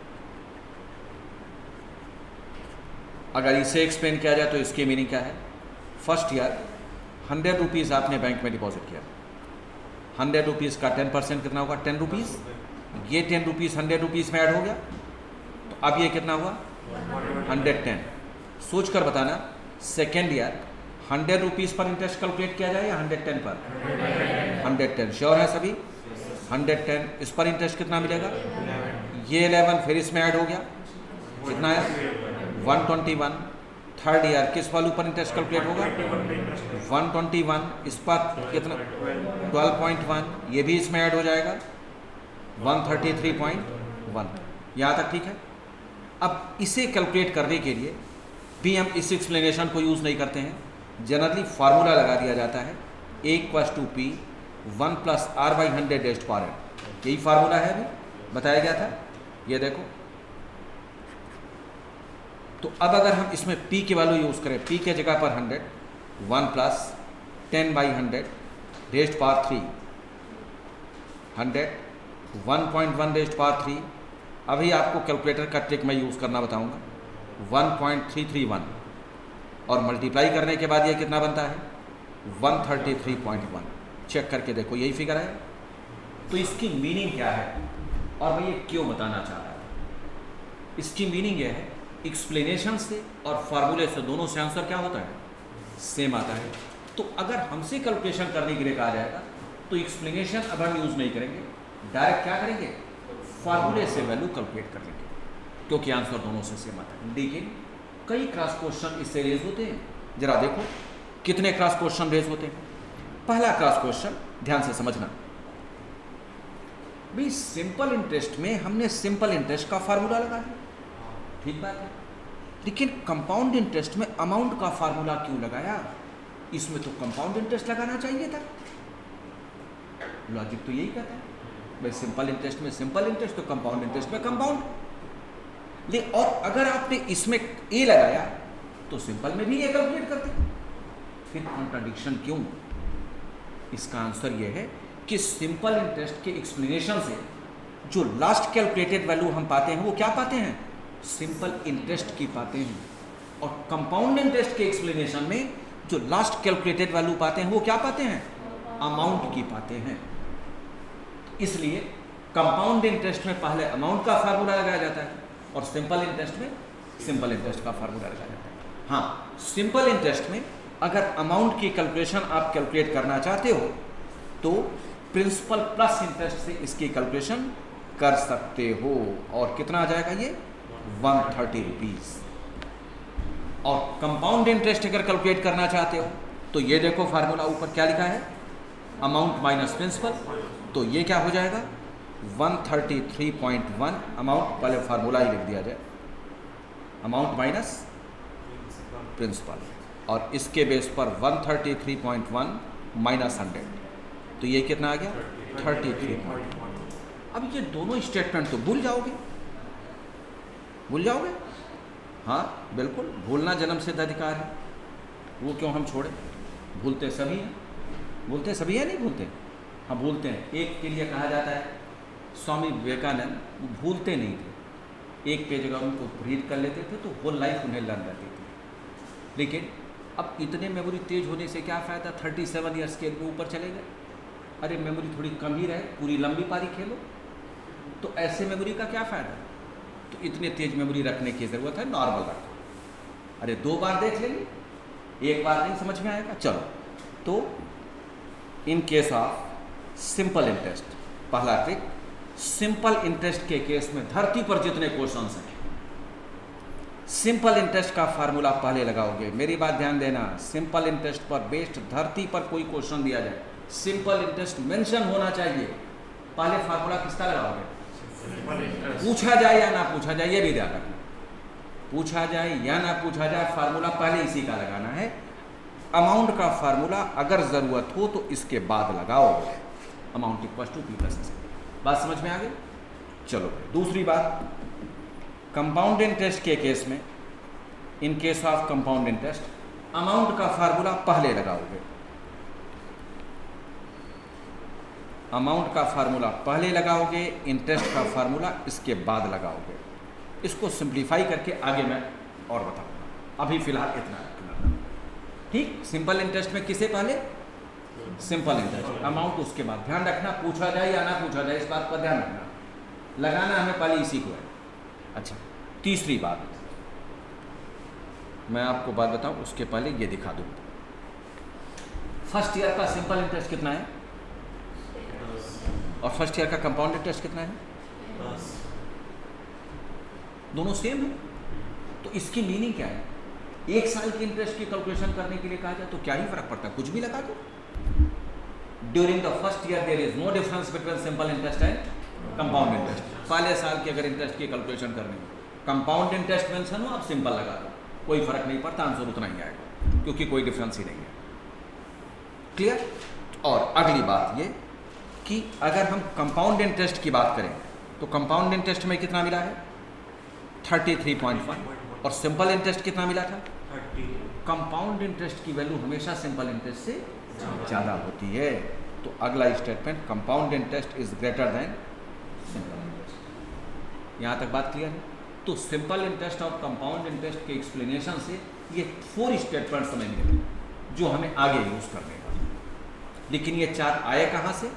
अगर इसे एक्सप्लेन किया जाए तो इसकी मीनिंग क्या है? फर्स्ट ईयर 100 रुपीज़ आपने बैंक में डिपॉजिट किया, 100 रुपीज़ का 10% कितना होगा? 10 रुपीज़। ये 10 रुपीज़ 100 रुपीज़ में ऐड हो गया, तो अब ये कितना हुआ? 110। सोच कर बताना, सेकेंड ईयर 100 रुपीज़ पर इंटरेस्ट कैलकुलेट किया जाए या 110 पर? 110। श्योर है सभी? 110। इस पर इंटरेस्ट कितना मिलेगा? ये 11 फिर इसमें ऐड हो गया, कितना है? 121। थर्ड ईयर किस वैल्यू पर इंटरेस्ट कैलकुलेट होगा? 121। इस पर कितना? 12.1। ये भी इसमें ऐड हो जाएगा, 133.1। यहाँ तक ठीक है? अब इसे कैलकुलेट करने के लिए भी हम इस एक्सप्लेनेशन को यूज़ नहीं करते हैं, जनरली फार्मूला लगा दिया जाता है A=P 1 + R/100 raised power n। यही फार्मूला है, अभी बताया गया था। ये देखो, तो अब अगर हम इसमें P की वैल्यू यूज़ करें, P के जगह पर 100, 1 + 10/100 रेज़्ड पावर 3, 100 1.1 रेज़्ड पावर 3। अभी आपको कैलकुलेटर का ट्रिक मैं यूज़ करना बताऊंगा। 1.331 और मल्टीप्लाई करने के बाद ये कितना बनता है? 133.1। चेक करके देखो, यही फिगर है। तो इसकी मीनिंग क्या है और मैं ये क्यों बताना चाह रहा हूँ? इसकी मीनिंग ये है, एक्सप्लेनेशन से और फार्मूले से दोनों से आंसर क्या होता है? सेम आता है। तो अगर हमसे कैलकुलेशन करने के लिए कहा जाएगा तो एक्सप्लेनेशन अब हम यूज़ नहीं करेंगे, डायरेक्ट क्या करेंगे? फार्मूले से वैल्यू कैलकुलेट कर लेंगे, क्योंकि आंसर दोनों से सेम आता है। लेकिन कई क्रॉस क्वेश्चन इससे रेज होते हैं। जरा देखो कितने क्रॉस क्वेश्चन रेज होते हैं। पहला क्रॉस क्वेश्चन ध्यान से समझना भाई, सिंपल इंटरेस्ट में हमने सिंपल इंटरेस्ट का फार्मूला लगा दिया, ठीक बात है, लेकिन कंपाउंड इंटरेस्ट में अमाउंट का फार्मूला क्यों लगाया? इसमें तो कंपाउंड इंटरेस्ट लगाना चाहिए था। लॉजिक तो यही कहता है भाई, सिंपल इंटरेस्ट में सिंपल इंटरेस्ट, तो कंपाउंड इंटरेस्ट में कंपाउंड। ले और अगर आपने इसमें ए लगाया तो सिंपल में भी ए कैलकुलेट करते, फिर कॉन्ट्राडिक्शन क्यों? इसका आंसर यह है कि सिंपल इंटरेस्ट के एक्सप्लेनेशन से जो लास्ट कैलकुलेटेड वैल्यू हम पाते हैं वो क्या पाते हैं? सिंपल इंटरेस्ट की पाते हैं। और कंपाउंड इंटरेस्ट के एक्सप्लेनेशन में जो लास्ट कैलकुलेटेड वैल्यू पाते हैं वो क्या पाते हैं? अमाउंट की पाते हैं। इसलिए कंपाउंड इंटरेस्ट में पहले अमाउंट का फार्मूला लगाया जाता है और सिंपल इंटरेस्ट में सिंपल इंटरेस्ट का फार्मूला लगाया जाता है। हाँ, सिंपल इंटरेस्ट में अगर अमाउंट की कैलकुलेशन आप कैलकुलेट करना चाहते हो तो प्रिंसिपल प्लस इंटरेस्ट से इसकी कैलकुलेशन कर सकते हो, और कितना आ जाएगा ये? 130 रुपीज़। और कंपाउंड इंटरेस्ट अगर कैलकुलेट करना चाहते हो तो ये देखो फार्मूला ऊपर क्या लिखा है, अमाउंट माइनस प्रिंसिपल, तो ये क्या हो जाएगा? 133.1। अमाउंट पहले फार्मूला ही लिख दिया जाए, अमाउंट माइनस प्रिंसिपल, और इसके बेस पर 133.1 माइनस 100, तो ये कितना आ गया? 33.1। अब ये दोनों स्टेटमेंट तो भूल जाओगे, भूल जाओगे? हाँ बिल्कुल, भूलना जन्म सिद्ध अधिकार है, वो क्यों हम छोड़े? भूलते सभी हैं, भूलते सभी हैं, नहीं भूलते? हाँ भूलते हैं। एक के लिए कहा जाता है स्वामी विवेकानंद वो भूलते नहीं थे, एक पेज अगर उनको रीड कर लेते थे तो होल लाइफ उन्हें लर्न रहती थी। लेकिन अब इतने मेमोरी तेज होने से क्या फ़ायदा, 37 ईयर्स के ऊपर चले गए। अरे मेमोरी थोड़ी कम ही रहे, पूरी लंबी पारी खेलो, तो ऐसे मेमोरी का क्या फ़ायदा। तो इतने तेज मेमोरी रखने की ज़रूरत है, नॉर्मल रखो। अरे 2 बार देख लेंगे, 1 बार नहीं समझ में आएगा। चलो, तो in case of simple interest, पहला ट्रिक, सिंपल इंटरेस्ट के केस में धरती पर जितने क्वेश्चंस हैं, सिंपल इंटरेस्ट का फार्मूला पहले लगाओगे। मेरी बात ध्यान देना, सिंपल इंटरेस्ट पर बेस्ड धरती पर कोई क्वेश्चन दिया जाए, सिंपल इंटरेस्ट मेंशन होना चाहिए, पहले फार्मूला किसका लगाओगे। पूछा जाए या ना पूछा जाए, ये भी ध्यान रखना, पूछा जाए या ना पूछा जाए, फार्मूला पहले इसी का लगाना है। अमाउंट का फार्मूला अगर ज़रूरत हो तो इसके बाद लगाओ, amount equal to P plus S। बात समझ में आ गई। चलो दूसरी बात, कंपाउंड इंटरेस्ट के केस में, in case of compound interest amount का फार्मूला पहले लगाओगे, अमाउंट का फार्मूला पहले लगाओगे, इंटरेस्ट का फार्मूला इसके बाद लगाओगे। इसको सिंप्लीफाई करके आगे मैं और बताऊंगा, अभी फिलहाल इतना रखना। ठीक, सिंपल इंटरेस्ट में किसे पहले, सिंपल इंटरेस्ट, अमाउंट उसके बाद। ध्यान रखना, पूछा जाए या ना पूछा जाए, इस बात पर ध्यान रखना, लगाना हमें पहले इसी को है। अच्छा, तीसरी बात, मैं आपको बात बताऊं उसके पहले ये दिखा दूं, फर्स्ट ईयर का सिंपल इंटरेस्ट कितना है और फर्स्ट ईयर का कंपाउंड इंटरेस्ट कितना है, दोनों सेम है। तो इसकी मीनिंग क्या है, 1 साल के इंटरेस्ट की कैलकुलेशन करने के लिए कहा जाए तो क्या ही फर्क पड़ता है, कुछ भी लगा दो। During the first year there is no difference between simple interest and compound interest. पहले साल के अगर इंटरेस्ट की कैलकुलेशन करनी है, कंपाउंड इंटरेस्ट मेंशन हो, आप सिंपल लगा दो, कोई फर्क नहीं पड़ता, आंसर उतना ही आएगा, क्योंकि कोई डिफरेंस ही नहीं है। क्लियर। और अगली बात ये कि अगर हम कंपाउंड इंटरेस्ट की बात करें तो कंपाउंड इंटरेस्ट में कितना मिला है 33.1, और सिंपल इंटरेस्ट कितना मिला था 30। कंपाउंड इंटरेस्ट की वैल्यू हमेशा सिंपल इंटरेस्ट से ज़्यादा होती है। तो अगला statement, compound interest is greater than simple interest. यहाँ तक बात क्लियर है। तो सिंपल इंटरेस्ट और कंपाउंड इंटरेस्ट के एक्सप्लेनेशन से ये 4 स्टेटमेंट समझ में जो हमें आगे यूज़ करने का, लेकिन ये 4 आए कहाँ से,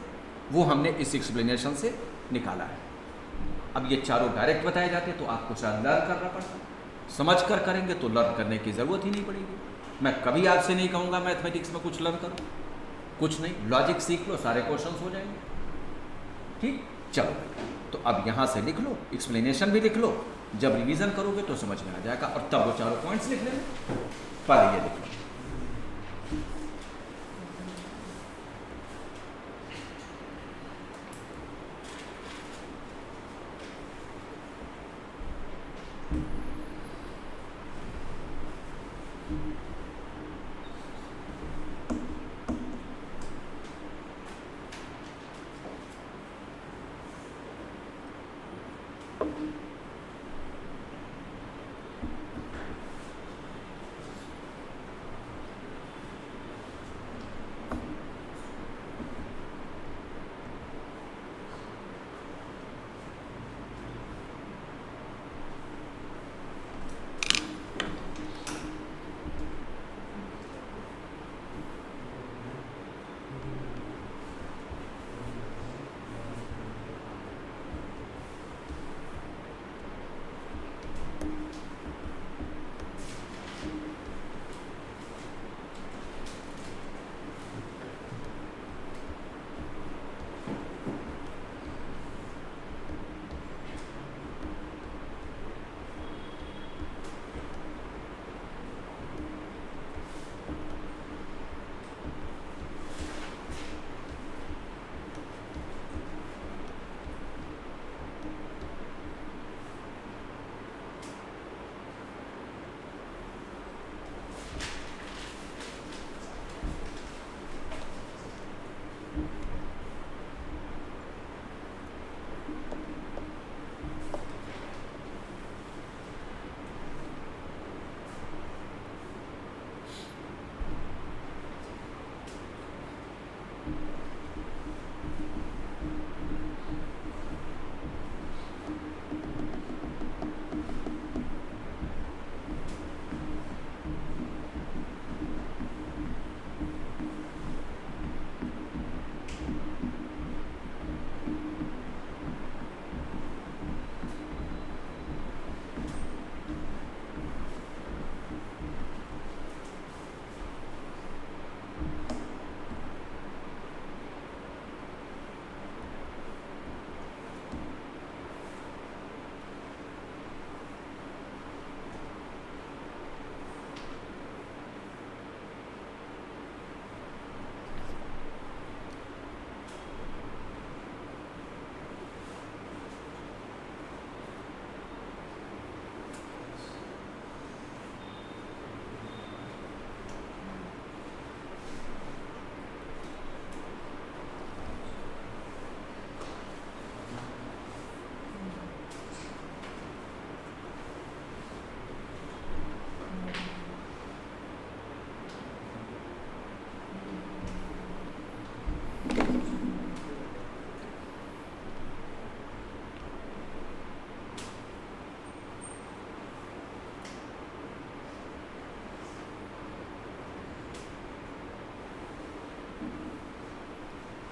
वो हमने इस एक्सप्लेनेशन से निकाला है। अब ये चारों डायरेक्ट बताए जाते तो आपको शायद लर्न करना पड़ता, समझ कर करेंगे तो लर्न करने की ज़रूरत ही नहीं पड़ेगी। मैं कभी आपसे नहीं कहूँगा मैथमेटिक्स में कुछ लर्न करो, कुछ नहीं, लॉजिक सीख लो, सारे क्वेश्चंस हो जाएंगे। ठीक, चलो तो अब यहाँ से लिख लो, एक्सप्लेनेशन भी लिख लो, जब रिवीजन करोगे तो समझ में आ जाएगा, और तब वो चारों पॉइंट्स लिख लेना। पहले ये लिख लो,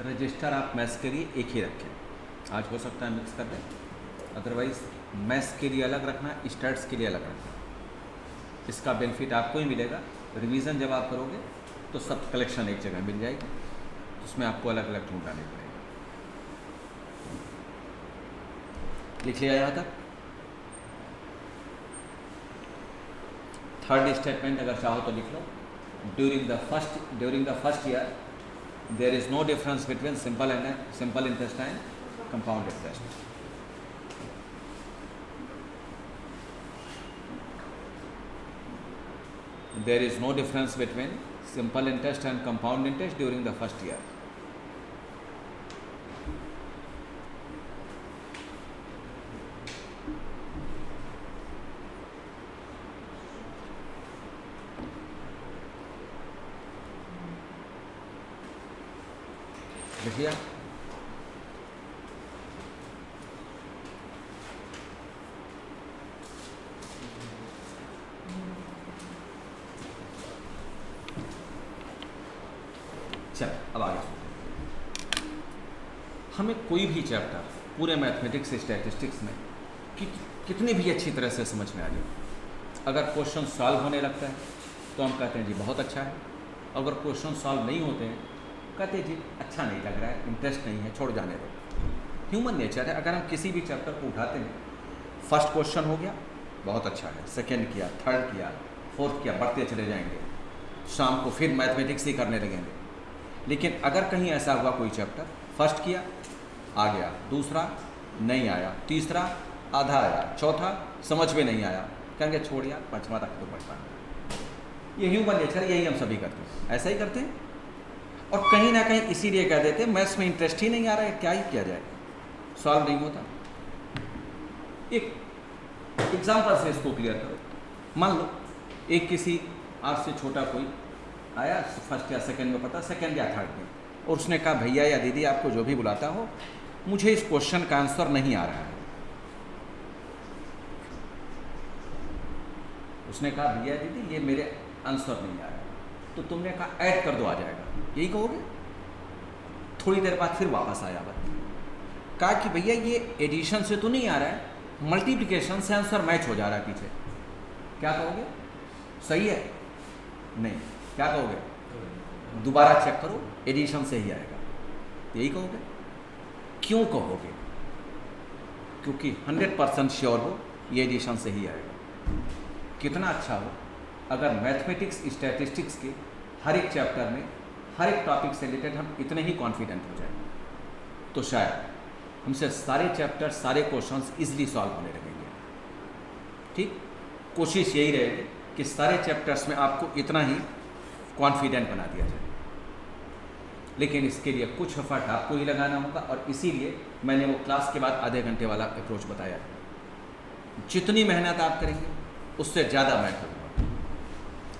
रजिस्टर आप मैथ्स के लिए एक ही रखें, आज हो सकता है मिक्स कर दें, अदरवाइज़ मैथ्स के लिए अलग रखना, स्टैट्स के लिए अलग रखना। इसका बेनिफिट आपको ही मिलेगा, रिवीजन जब आप करोगे तो सब कलेक्शन एक जगह मिल जाएगी, उसमें आपको अलग अलग ढूंढना नहीं पड़ेगा। लिख लिया यहाँ तक। थर्ड स्टेटमेंट अगर चाहो तो लिख लो, during the first year there is no difference between simple interest and compound interest. There is no difference between simple interest and compound interest during the first year. देखिए चल अब आगे हमें कोई भी चैप्टर पूरे मैथमेटिक्स स्टैटिस्टिक्स में कितनी भी अच्छी तरह से समझ में आ जाए, अगर क्वेश्चन सॉल्व होने लगता है तो हम कहते हैं जी बहुत अच्छा है, अगर क्वेश्चन सॉल्व नहीं होते हैं कहते हैं जी अच्छा नहीं लग रहा है, इंटरेस्ट नहीं है, छोड़ जाने दो। ह्यूमन नेचर है। अगर हम किसी भी चैप्टर को उठाते हैं, फर्स्ट क्वेश्चन हो गया बहुत अच्छा है, सेकेंड किया, थर्ड किया, फोर्थ किया, बढ़ते चले जाएंगे, शाम को फिर मैथमेटिक्स ही करने लगेंगे। लेकिन अगर कहीं ऐसा हुआ कोई चैप्टर फर्स्ट किया आ गया, दूसरा नहीं आया, तीसरा आधा आया, चौथा समझ में नहीं आया, कहेंगे छोड़ यार पाँचवा तक तो पढ़ पाएंगे। ये ह्यूमन नेचर, यही हम सभी करते हैं, ऐसा ही करते हैं। और कहीं ना कहीं इसीलिए कह देते हैं मैथ्स में इंटरेस्ट ही नहीं आ रहा है, क्या ही किया जाए, सॉल्व नहीं होता। एक एग्जाम्पल से इसको क्लियर करो। मान लो एक किसी आपसे छोटा कोई आया, फर्स्ट या सेकंड में पता, सेकंड या थर्ड में, और उसने कहा भैया या दीदी आपको जो भी बुलाता हो, मुझे इस क्वेश्चन का आंसर नहीं आ रहा है। उसने कहा भैया दीदी ये मेरे आंसर नहीं आ रहा है, तो तुमने कहा ऐड कर दो आ जाएगा, यही कहोगे? थोड़ी देर बाद फिर वापस आया बात, कहा कि भैया ये एडिशन से तो नहीं आ रहा है, मल्टीप्लिकेशन से आंसर मैच हो जा रहा है पीछे, क्या कहोगे? सही है? नहीं, क्या कहोगे? दोबारा चेक करो, एडिशन से ही आएगा, यही कहोगे? क्यों कहोगे? क्योंकि 100% श्योर हो ये एडिशन से ही आएगा। कितना अच्छा हो अगर मैथमेटिक्स स्टैटिस्टिक्स के हर एक चैप्टर में हर एक टॉपिक से रिलेटेड हम इतने ही कॉन्फिडेंट हो जाए, तो शायद हमसे सारे चैप्टर, सारे क्वेश्चंस इजीली सॉल्व होने लगेंगे। ठीक, कोशिश यही रहेगी कि सारे चैप्टर्स में आपको इतना ही कॉन्फिडेंट बना दिया जाए, लेकिन इसके लिए कुछ एफर्ट आपको ही लगाना होगा, और इसीलिए मैंने वो क्लास के बाद आधे घंटे वाला अप्रोच बताया। जितनी मेहनत आप करेंगे उससे ज़्यादा मैं करूँगा,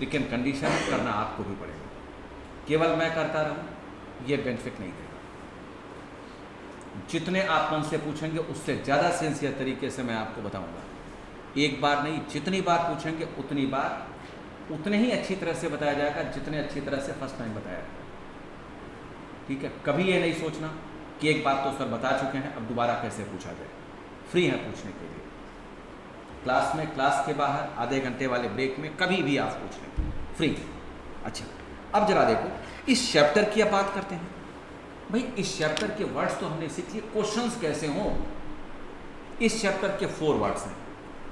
लेकिन कंडीशन करना आपको भी पड़ेगा। केवल मैं करता रहूँ ये बेनिफिट नहीं देगा। जितने आप मन से पूछेंगे उससे ज़्यादा सिंसियर तरीके से मैं आपको बताऊँगा। एक बार नहीं, जितनी बार पूछेंगे उतनी बार उतने ही अच्छी तरह से बताया जाएगा जितने अच्छी तरह से फर्स्ट टाइम बताया जाएगा। ठीक है, कभी ये नहीं सोचना कि एक बात तो सर बता चुके हैं, अब दोबारा कैसे पूछा जाए। फ्री है पूछने के लिए, क्लास में, क्लास के बाहर, आधे घंटे वाले ब्रेक में, कभी भी आप पूछ लें, फ्री। अच्छा, अब जरा देखो इस चैप्टर की अब बात करते हैं। भाई इस चैप्टर के वर्ड्स तो हमने सीख लिए, क्वेश्चंस कैसे हों। इस चैप्टर के 4 वर्ड्स हैं,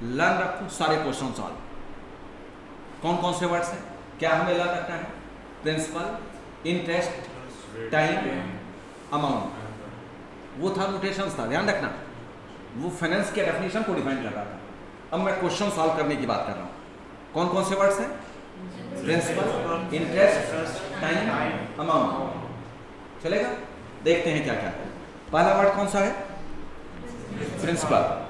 लर्न रखो सारे क्वेश्चन सॉल्व। कौन कौन से वर्ड्स हैं, क्या हमें लर्न रखना है? Principal, interest, time, amount. वो था नोटेशंस था, ध्यान रखना, वो फाइनेंस के डेफिनेशन को डिफाइन कर रहा था। अब मैं क्वेश्चन सॉल्व करने की बात कर रहा हूँ। कौन कौन से वर्ड्स हैं? Principal, interest, time, amount. चलेगा? देखते हैं क्या क्या है। पहला वर्ड कौन सा है? प्रिंसिपल।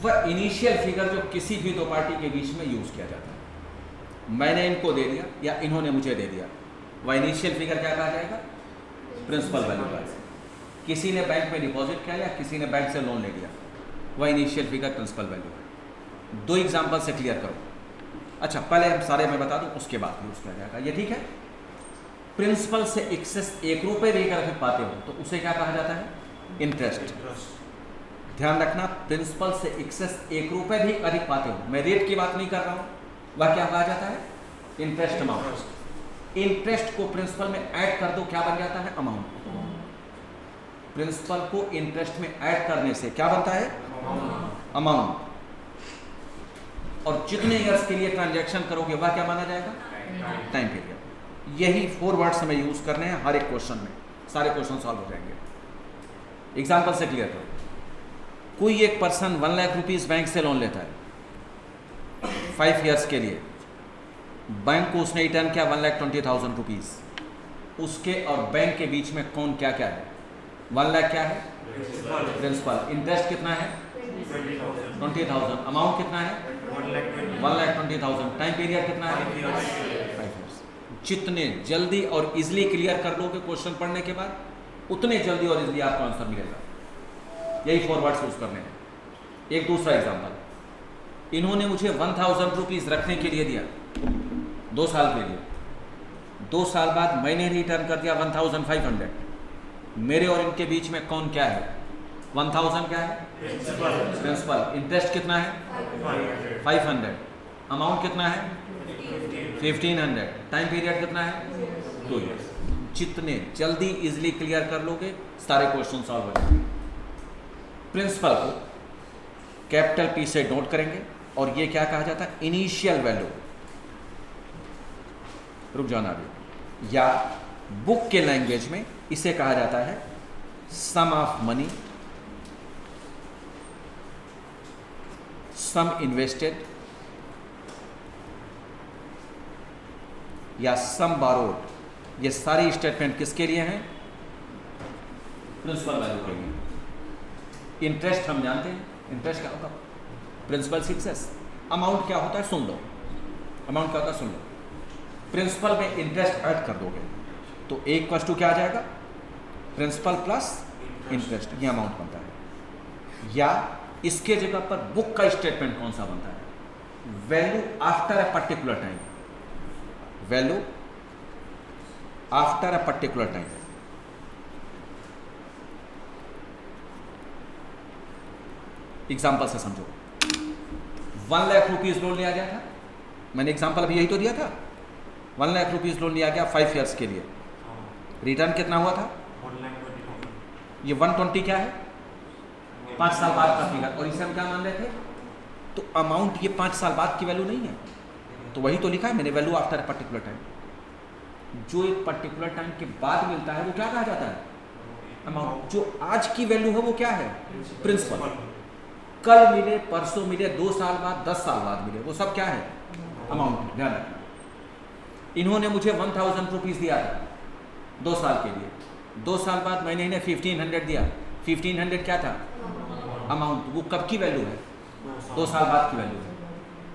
वह इनिशियल फिगर जो किसी भी दो पार्टी के बीच में यूज किया जाता है। मैंने इनको दे दिया या इन्होंने मुझे दे दिया, वह इनिशियल फिगर क्या कहा जाएगा? प्रिंसिपल वैल्यू का। किसी ने बैंक में डिपॉजिट किया या किसी ने बैंक से लोन ले लिया, वह इनिशियल फिगर प्रिंसिपल वैल्यू है। 2 एग्जांपल से क्लियर करो। अच्छा पहले हम सारे मैं बता दूं, उसके बाद यूज़ किया जाएगा, ये ठीक है। प्रिंसिपल से एक्सेस 1 रुपये भी अगर पाते हो तो उसे क्या कहा जाता है? इंटरेस्ट। ध्यान रखना, प्रिंसिपल से एक्सेस 1 रुपये भी अधिक पाते हो, मैं रेट की बात नहीं कर रहा हूँ, वह क्या कहा जाता है? Interest amount. इंटरेस्ट को प्रिंसिपल में ऐड कर दो, क्या बन जाता है? अमाउंट। प्रिंसिपल को इंटरेस्ट में ऐड करने से क्या बनता है? अमाउंट। और जितने ईयर्स के लिए ट्रांजैक्शन करोगे वह क्या माना जाएगा? Time period. यही 4 वर्ड्स हमें यूज करने हैं हर एक क्वेश्चन में, सारे क्वेश्चन सॉल्व हो जाएंगे। एग्जांपल से क्लियर करो। कोई एक पर्सन 1 लाख रुपीस बैंक से लोन लेता है 5 ईयर्स के लिए, बैंक को उसने रिटर्न किया 1,20,000 रुपीस। उसके और बैंक के बीच में कौन क्या क्या है? 1 लाख क्या है? प्रिंसिपल। इंटरेस्ट कितना है? 20,000। अमाउंट कितना है? 1,20,000। टाइम पीरियड कितना है? 5 ईयर्स। जितने जल्दी और इजीली क्लियर कर लोगे क्वेश्चन पढ़ने के बाद, उतने जल्दी और इजीली आपको आंसर मिलेगा। यही 4 वर्ड्स यूज करने हैं। एक दूसरा एग्जांपल, इन्होंने मुझे 1,000 रुपीज रखने के लिए दिया 2 साल के लिए। 2 साल बाद मैंने रिटर्न कर दिया 1,500। मेरे और इनके बीच में कौन क्या है? 1,000 क्या है? प्रिंसिपल। इंटरेस्ट कितना है? 500। अमाउंट कितना है? 1,500। टाइम पीरियड कितना है? 2 ईयर्स। जितने जल्दी इजीली क्लियर कर लोगे सारे क्वेश्चन सॉल्व हो जाएंगे। प्रिंसिपल को कैपिटल पी से नोट करेंगे और ये क्या कहा जाता है? Initial value. रुक जाना भी, या बुक के लैंग्वेज में इसे कहा जाता है sum of money, sum invested, या सम बारोड। ये सारी स्टेटमेंट किसके लिए हैं? प्रिंसिपल वैल्यू के लिए। इंटरेस्ट हम जानते हैं, इंटरेस्ट क्या होगा? Principal success. अमाउंट क्या होता है? सुन लो, अमाउंट क्या होता है? सुन लो। प्रिंसिपल में इंटरेस्ट ऐड कर दोगे तो 1 = क्या आ जाएगा? प्रिंसिपल प्लस इंटरेस्ट, ये अमाउंट बनता है। या इसके जगह पर बुक का स्टेटमेंट कौन सा बनता है? Value after a particular time. Value after a particular time. Example से समझो। 1 लाख रुपीज लोन लिया गया था, मैंने एग्जाम्पल अभी यही तो दिया था। 1 लाख रुपीज लोन लिया गया 5 ईयर्स के लिए। रिटर्न कितना हुआ था? 1,20,000। ये 120 क्या है? 5 साल बाद का फिगर। और इसे हम क्या मान रहे थे? तो अमाउंट ये 5 साल बाद की वैल्यू नहीं है, तो वही तो लिखा है मैंने, value after a particular time. जो एक पर्टिकुलर टाइम के बाद मिलता है वो क्या कहा जाता है? अमाउंट। जो आज की वैल्यू है वो क्या है? प्रिंसिपल। कल मिले, परसों मिले, 2 साल बाद, 10 साल बाद मिले, वो सब क्या है? अमाउंट। ध्यान रखना। इन्होंने मुझे 1,000 रुपीज दिया था 2 साल के लिए। 2 साल बाद मैंने इन्हें 1,500 दिया। 1,500 क्या था? अमाउंट। वो कब की वैल्यू है? 2 साल बाद की वैल्यू है।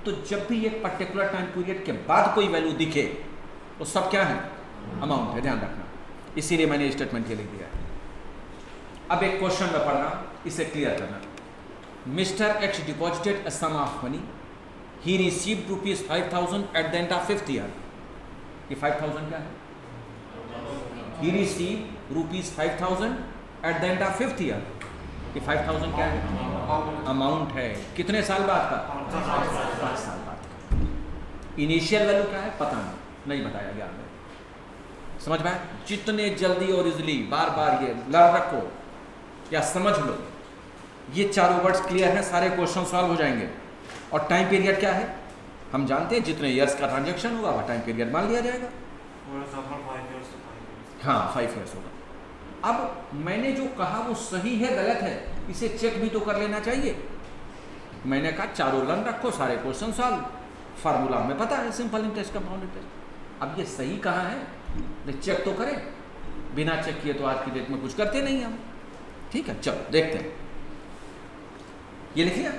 तो जब भी एक पर्टिकुलर टाइम पीरियड के बाद कोई वैल्यू दिखे तो सब क्या है? अमाउंट है। ध्यान रखना, इसीलिए मैंने स्टेटमेंट ये लिख दिया है। अब एक क्वेश्चन में पढ़ रहा हूं, इसे क्लियर करना। Mister X deposited a sum of money, he received ₹5,000 at the end of 5th year. ये 5,000 क्या है? He received ₹5,000 at the end of 5th year. ये 5,000 क्या है? अमाउंट है। कितने साल बाद का? 5 साल बाद का। इनिशियल वैल्यू क्या है? पता नहीं बताया गया हमें। समझ में? जितने जल्दी और इजीली बार बार ये लर्न रखो या समझ लो, ये चारों वर्ड्स क्लियर हैं, सारे क्वेश्चन सॉल्व हो जाएंगे। और टाइम पीरियड क्या है? हम जानते हैं, जितने ईयर्स का ट्रांजेक्शन होगा वह टाइम पीरियड मान लिया जाएगा। हाँ, 5 ईयर्स होगा। अब मैंने जो कहा वो सही है गलत है, इसे चेक भी तो कर लेना चाहिए। मैंने कहा चारों लर्न रखो, सारे क्वेश्चन सॉल्व, फार्मूला हमें पता है, सिंपल इंटरेस्ट, कंपाउंड इंटरेस्ट। अब ये सही कहाँ है, चेक तो करें। बिना चेक किए तो आज की डेट में कुछ करते नहीं हम। ठीक है, चलो देखते हैं। ये लिखिए,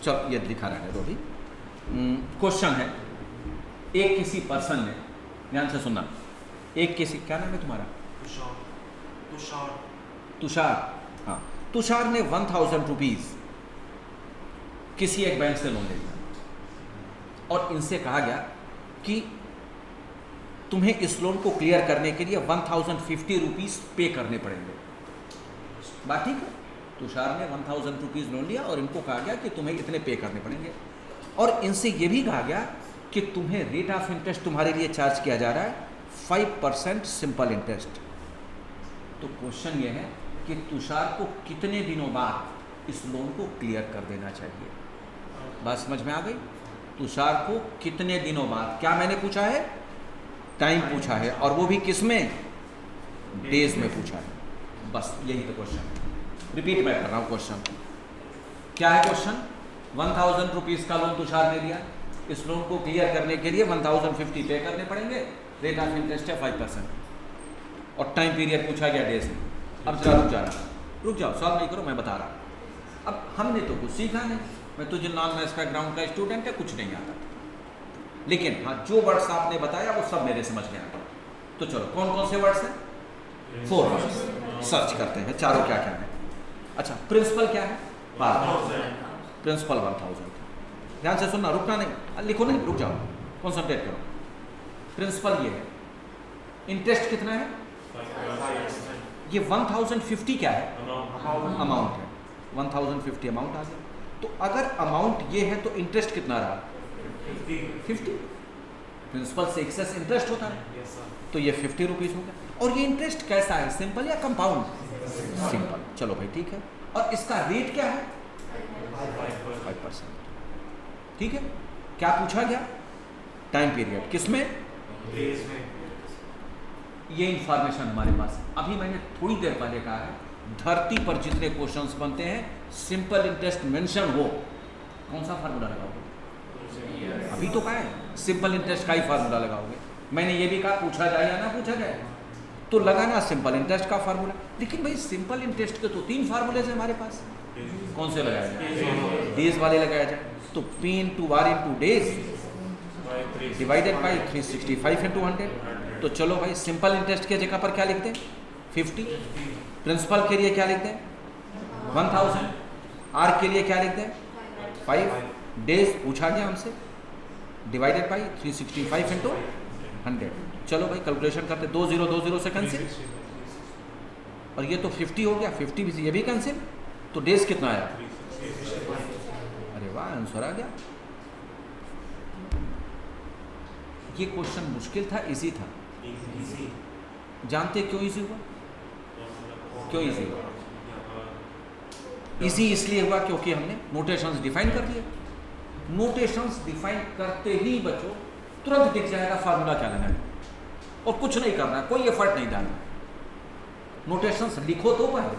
चलो ये दिखा रहा है तो अभी। क्वेश्चन है, एक किसी पर्सन ने, ध्यान से सुनना, एक किसी, क्या नाम है तुम्हारा? तुषार। हाँ, तुषार ने 1,000 रुपीज किसी एक बैंक से लोन ले लिया और इनसे कहा गया कि तुम्हें इस लोन को क्लियर करने के लिए 1050 रुपीज़ पे करने पड़ेंगे। बात ठीक है, तुषार ने 1000 रुपीज़ लोन लिया और इनको कहा गया कि तुम्हें इतने पे करने पड़ेंगे और इनसे ये भी कहा गया कि तुम्हें रेट ऑफ इंटरेस्ट तुम्हारे लिए चार्ज किया जा रहा है 5% सिंपल इंटरेस्ट। तो क्वेश्चन ये है कि तुषार को कितने दिनों बाद इस लोन को क्लियर कर देना चाहिए। बात समझ में आ गई? तुषार को कितने दिनों बाद, क्या मैंने पूछा है? टाइम पूछा है और वो भी किस में? डेज में पूछा है। बस यही तो क्वेश्चन है। रिपीट मैं कर रहा हूँ क्वेश्चन। क्या है क्वेश्चन? 1000 रुपीज़ का लोन तुषार ने लिया, इस लोन को क्लियर करने के लिए 1050 पे करने पड़ेंगे, रेट ऑफ इंटरेस्ट है 5% और टाइम पीरियड पूछा गया डेज में। अब जरा रुक जाओ, सॉल्व नहीं करो, मैं बता रहा। अब हमने तो कुछ सीखा नहीं, मैं तुझे नॉन मैथ्स बैकग्राउंड का स्टूडेंट है, कुछ नहीं आता, लेकिन हाँ जो वर्ड्स आपने बताया वो सब मेरे समझ में आ गए। तो चलो कौन कौन से वर्ड्स हैं? 4 वर्ड्स सर्च करते हैं, चारों क्या क्या है। अच्छा, प्रिंसिपल क्या है? प्रिंसिपल 1000। ध्यान से सुनना, रुकना नहीं, लिखो नहीं, रुक जाओ, कॉन्सेंट्रेट करो। प्रिंसिपल ये है। इंटरेस्ट कितना है? ये 1050 क्या है? अमाउंट है। 1050 अमाउंट आ गया। तो अगर अमाउंट ये है तो इंटरेस्ट कितना रहा? 50। प्रिंसिपल से एक्सेस इंटरेस्ट होता है, तो ये 50 रुपीज़ हो गया। और ये इंटरेस्ट कैसा है, सिंपल या कंपाउंड? सिंपल। चलो भाई ठीक है। और इसका रेट क्या है? 5%। ठीक है। क्या पूछा गया? टाइम पीरियड किसमें? डेज में। ये इंफॉर्मेशन हमारे पास। अभी मैंने थोड़ी देर पहले कहा है, धरती पर जितने क्वेश्चंस बनते हैं सिंपल इंटरेस्ट मेंशन हो, कौन सा फार्मूला लगाओगे? अभी तो कहा है सिंपल इंटरेस्ट का ही फार्मूला लगाओगे। मैंने ये भी कहा पूछा जाए या ना पूछा जाए तो लगाना सिंपल इंटरेस्ट का फार्मूला। लेकिन भाई सिंपल इंटरेस्ट के तो 3 फार्मूले हैं हमारे पास, कौन से लगाया जाए? डेज वाले लगाया जाए। तो P into R into days divided by 365 into 100। तो चलो भाई सिंपल इंटरेस्ट के जगह पर क्या लिखते हैं? 50। प्रिंसिपल के लिए क्या लिखते हैं? 1000। आर के लिए क्या लिखते हैं? 5। डेज पूछा गया हमसे, डिवाइडेड बाई 365 इंटू 100। चलो भाई कैलकुलेशन करते, 2020 से कैंसिल, और ये तो 50 हो गया, 50 भी ये भी कैंसिल, तो डेज कितना आया? अरे वाह, आंसर आ गया। ये क्वेश्चन मुश्किल था, इजी था? जानते क्यों इजी हुआ? क्यों इजी हुआ? इजी इसलिए हुआ क्योंकि हमने नोटेशंस डिफाइन कर दिए। नोटेशंस डिफाइन करते ही बच्चों तुरंत दिख जाएगा फार्मूला क्या लेना है, और कुछ नहीं करना, कोई एफर्ट नहीं डालना। नोटेशंस लिखो तो पहले,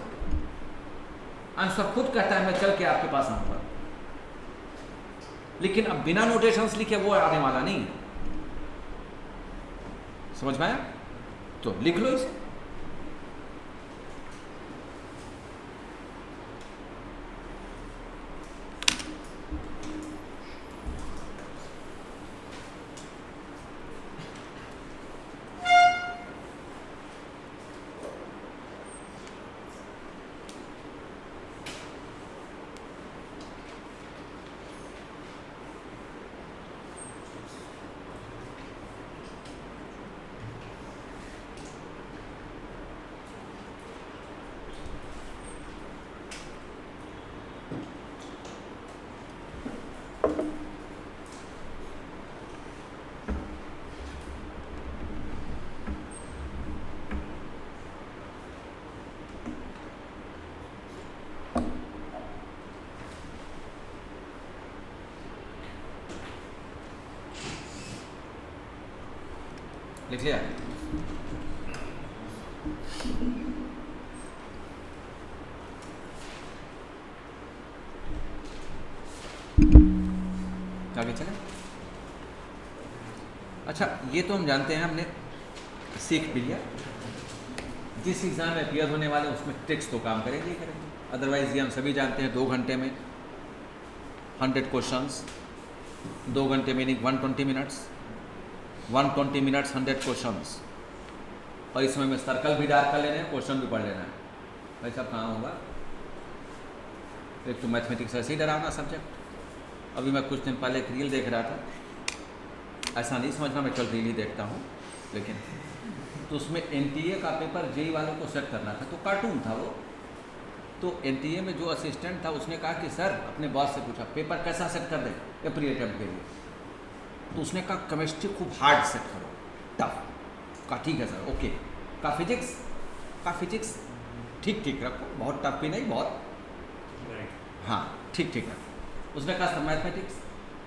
आंसर खुद कहता है मैं चल के आपके पास आऊंगा, लेकिन अब बिना नोटेशंस लिखे वो आने वाला नहीं है। समझ में आया? तो लिख लो इसे। लिख लिया? आगे चले। अच्छा, ये तो हम जानते हैं, हमने सीख भी लिया। जिस एग्ज़ाम में अपीयर होने वाले उसमें ट्रिक्स तो काम करेंगे ही करेंगे, अदरवाइज ये हम सभी जानते हैं 2 घंटे में 100 क्वेश्चंस, 2 घंटे मीनिंग 120 मिनट्स, 120 मिनट्स 100 क्वेश्चंस, और इसमें में सर्कल भी डार्क कर लेना है, क्वेश्चन भी पढ़ लेना है। भाई साहब कहाँ होगा? एक तो मैथमेटिक्स ऐसे ही डरावना सब्जेक्ट, अभी मैं कुछ दिन पहले एक रील देख रहा था, ऐसा नहीं समझना मैं कल रील ही देखता हूँ, लेकिन तो उसमें NTA का पेपर JEE वालों को सेट करना था, तो कार्टून था वो। तो NTA में जो असिस्टेंट था उसने कहा कि सर, अपने बॉस से पूछा पेपर कैसा सेट कर दें प्री अटेम्प्ट के लिए, तो उसने कहा केमिस्ट्री खूब हार्ड सेट करो, टफ। कहा ठीक है सर, ओके। का फिजिक्स ठीक ठीक रखो, बहुत टफ भी नहीं, बहुत हाँ ठीक ठीक रखो। उसने कहा सर मैथमेटिक्स,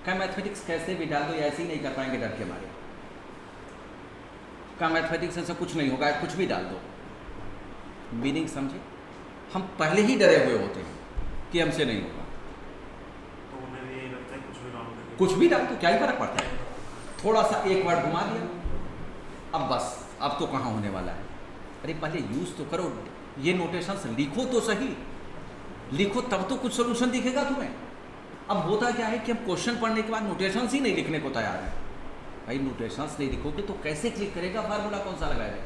क्या मैथमेटिक्स कैसे भी डाल दो, ऐसे ही नहीं कर पाएंगे डर के मारे। का मैथमेटिक्स से कुछ नहीं होगा, कुछ भी डाल दो। मीनिंग समझे, हम पहले ही डरे हुए होते हैं कि हमसे नहीं होगा, तो उन्हें भी यही लगता है कुछ भी डाल दो, क्या ही फर्क पड़ता है। थोड़ा सा एक बार घुमा दिया, अब बस, अब तो कहाँ होने वाला है। अरे पहले यूज़ तो करो, ये नोटेशंस लिखो तो सही, लिखो तब तो कुछ सोल्यूशन दिखेगा तुम्हें। अब होता क्या है कि हम क्वेश्चन पढ़ने के बाद नोटेशंस ही नहीं लिखने को तैयार है। भाई नोटेशंस नहीं लिखोगे तो कैसे क्लिक करेगा, फार्मूला कौन सा लगाएगा।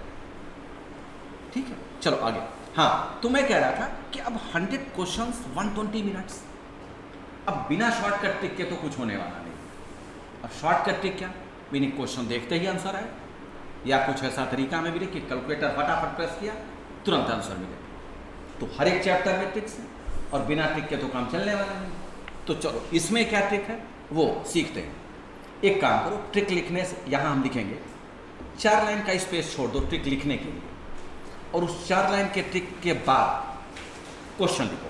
ठीक है, चलो आगे। हाँ, तो मैं कह रहा था कि अब 100 क्वेश्चंस 120 मिनट्स। अब बिना शॉर्टकट ट्रिक के तो कुछ होने वाला नहीं। अब शॉर्टकट ट्रिक क्या, मीनिंग क्वेश्चन देखते ही आंसर आए, या कुछ ऐसा तरीका में मिले कि कैलकुलेटर फटाफट प्रेस किया, तुरंत आंसर मिले। तो हर एक चैप्टर में ट्रिक्स है, और बिना ट्रिक के तो काम चलने वाला नहीं। तो चलो इसमें क्या ट्रिक है वो सीखते हैं। एक काम करो, ट्रिक लिखने से यहाँ हम लिखेंगे 4 लाइन का स्पेस छोड़ दो ट्रिक लिखने के लिए, और उस 4 लाइन के ट्रिक के बाद क्वेश्चन लिखो।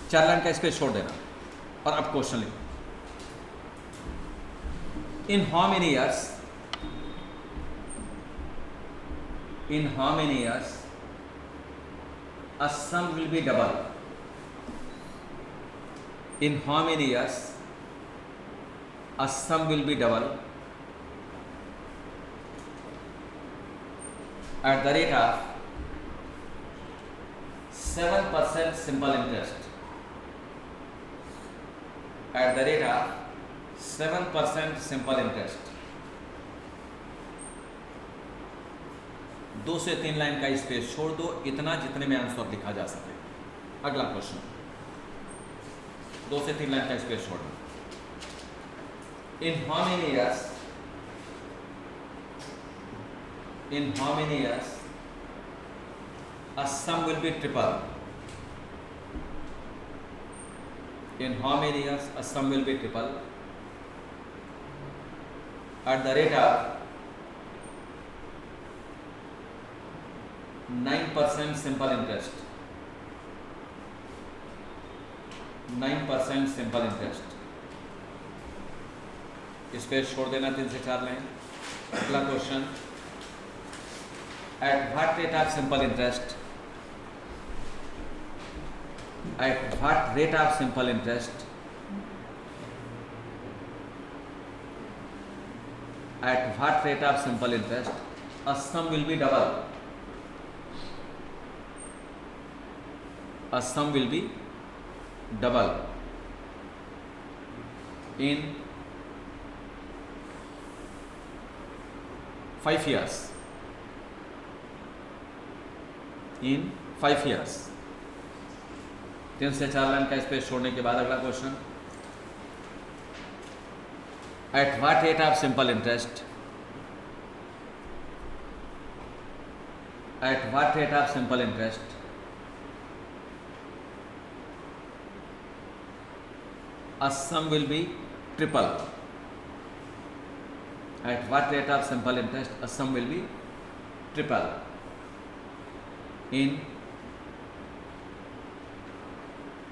4 लाइन का स्पेस छोड़ देना, और अब क्वेश्चन लिखो। In how many years a sum will be double? In how many years a sum will be double at the rate of 7% simple interest? At the rate of 7% simple interest. 2 से 3 line का space छोड़ दो, इतना जितने में answer लिखा जा सके। अगला क्वेश्चन, 2 से 3 लाइन का स्पेस छोड़ दो। In how many years a sum will be triple? In how many years a sum will be triple? At the rate of 9% simple interest. 9% simple interest. Space छोड़ देना 3 से 4 लाइन। अगला question, at what rate of simple interest? At what rate of simple interest? At what rate of simple interest a sum will be double? A sum will be double in 5 years. In 5 years. 3 से 4 line का space छोड़ने के बाद अगला question, at what rate of simple interest? At what rate of simple interest a sum will be triple? At what rate of simple interest a sum will be triple in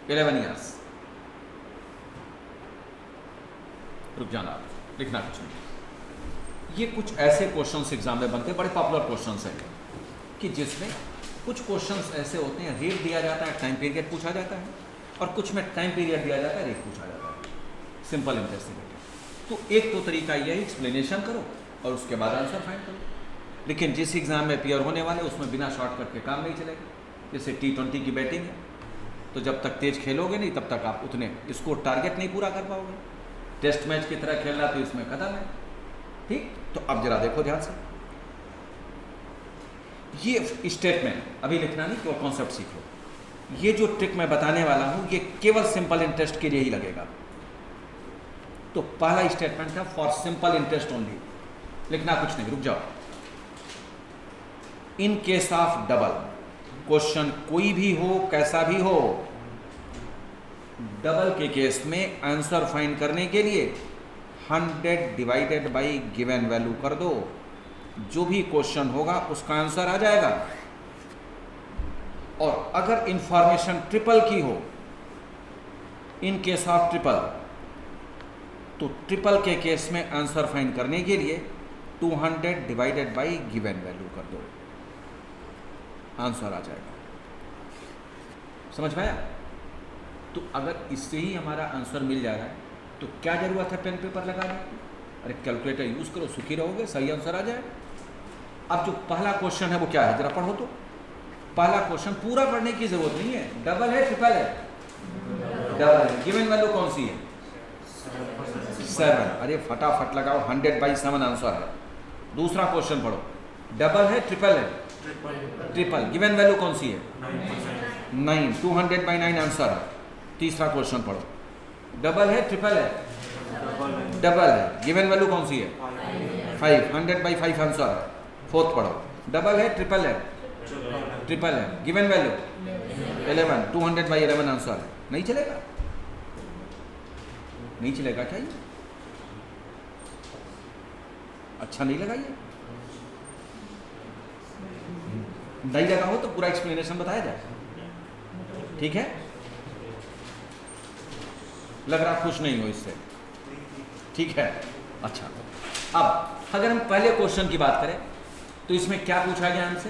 11 years? रुक जाना, लिखना कुछ नहीं। ये कुछ ऐसे questions exam में बनते हैं, बड़े पॉपुलर क्वेश्चंस हैं कि जिसमें कुछ क्वेश्चंस ऐसे होते हैं, रेट दिया जाता है, टाइम पीरियड पूछा जाता है, और कुछ में टाइम पीरियड दिया जाता है, रेट पूछा जाता है, सिंपल इंटरेस्ट से रिलेटेड। तो एक तो तरीका यह है, एक्सप्लेनेशन करो और उसके बाद आंसर फाइंड करो। लेकिन जिस एग्जाम में अपीयर होने वाले उसमें बिना शॉर्टकट के काम नहीं चलेगा। जैसे T20 की बैटिंग है, तो जब तक तेज खेलोगे नहीं तब तक आप उतने स्कोर टारगेट नहीं पूरा कर पाओगे। टेस्ट मैच की तरह खेलना तो इसमें कदम है। ठीक, तो अब जरा देखो ध्यान से, ये स्टेटमेंट अभी लिखना नहीं, तो कॉन्सेप्ट सीख लो। ये जो ट्रिक मैं बताने वाला हूं ये केवल सिंपल इंटरेस्ट के लिए ही लगेगा। तो पहला स्टेटमेंट था फॉर सिंपल इंटरेस्ट ओनली, लिखना कुछ नहीं, रुक जाओ। In case of double, question कोई भी हो कैसा भी हो, डबल के केस में आंसर फाइंड करने के लिए 100 डिवाइडेड बाई गिवन वैल्यू कर दो, जो भी क्वेश्चन होगा उसका आंसर आ जाएगा। और अगर इंफॉर्मेशन ट्रिपल की हो, इन केस ऑफ ट्रिपल, तो ट्रिपल के केस में आंसर फाइंड करने के लिए 200 डिवाइडेड बाई गिवन वैल्यू कर दो, आंसर आ जाएगा। समझ पाया? तो अगर इससे ही हमारा आंसर मिल जा रहा है तो क्या जरूरत है पेन पेपर लगाने की? अरे कैलकुलेटर यूज करो, सुखी रहोगे, सही आंसर आ जाए। अब जो पहला क्वेश्चन है वो क्या है, जरा पढ़ो तो। पहला क्वेश्चन पूरा पढ़ने की जरूरत नहीं है, डबल है ट्रिपल है? डबल है। गिवन वैल्यू कौन सी है? 7। अरे फटाफट लगाओ, 100/7 आंसर है। दूसरा क्वेश्चन पढ़ो, डबल है ट्रिपल है? ट्रिपल। गिवन वैल्यू कौन सी है? 9। 200/9 आंसर है। तीसरा क्वेश्चन पढ़ो, डबल है ट्रिपल है? डबल है। गिवन वैल्यू कौन सी है? 5। 100/5 आंसर है। फोर्थ पढ़ो, डबल है ट्रिपल है? ट्रिपल है। Given value 11। 200/11 आंसर है। नहीं चलेगा? नहीं चलेगा क्या ये? अच्छा नहीं लगा ये? नहीं लगा हो तो पूरा एक्सप्लेनेशन बताया जाए, ठीक है? लग रहा खुश नहीं हो इससे, ठीक है? अच्छा, अब अगर हम पहले क्वेश्चन की बात करें तो इसमें क्या पूछा गया हमसे?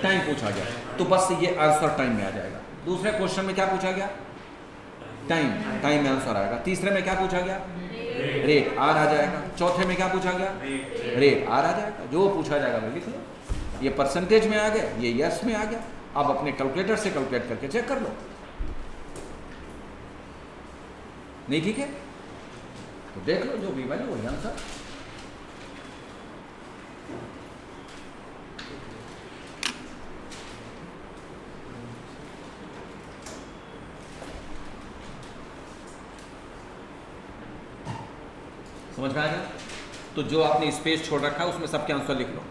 टाइम पूछा गया, तो बस ये आंसर टाइम में आ जाएगा। दूसरे क्वेश्चन में क्या पूछा गया? टाइम, टाइम में आंसर आएगा। तीसरे में क्या पूछा गया? रेट, आर आ जाएगा। चौथे में क्या पूछा गया? रेट, आर आ जाएगा। जो पूछा जाएगा वो लिख लो। ये परसेंटेज में आ गया, ये यस में आ गया। अब अपने कैलकुलेटर से कैलकुलेट करके चेक कर लो। नहीं ठीक है तो देख लो, जो भी वैल्यू वही आंसर। समझ में आ गया? तो जो आपने स्पेस छोड़ रखा है उसमें सबके आंसर लिख लो।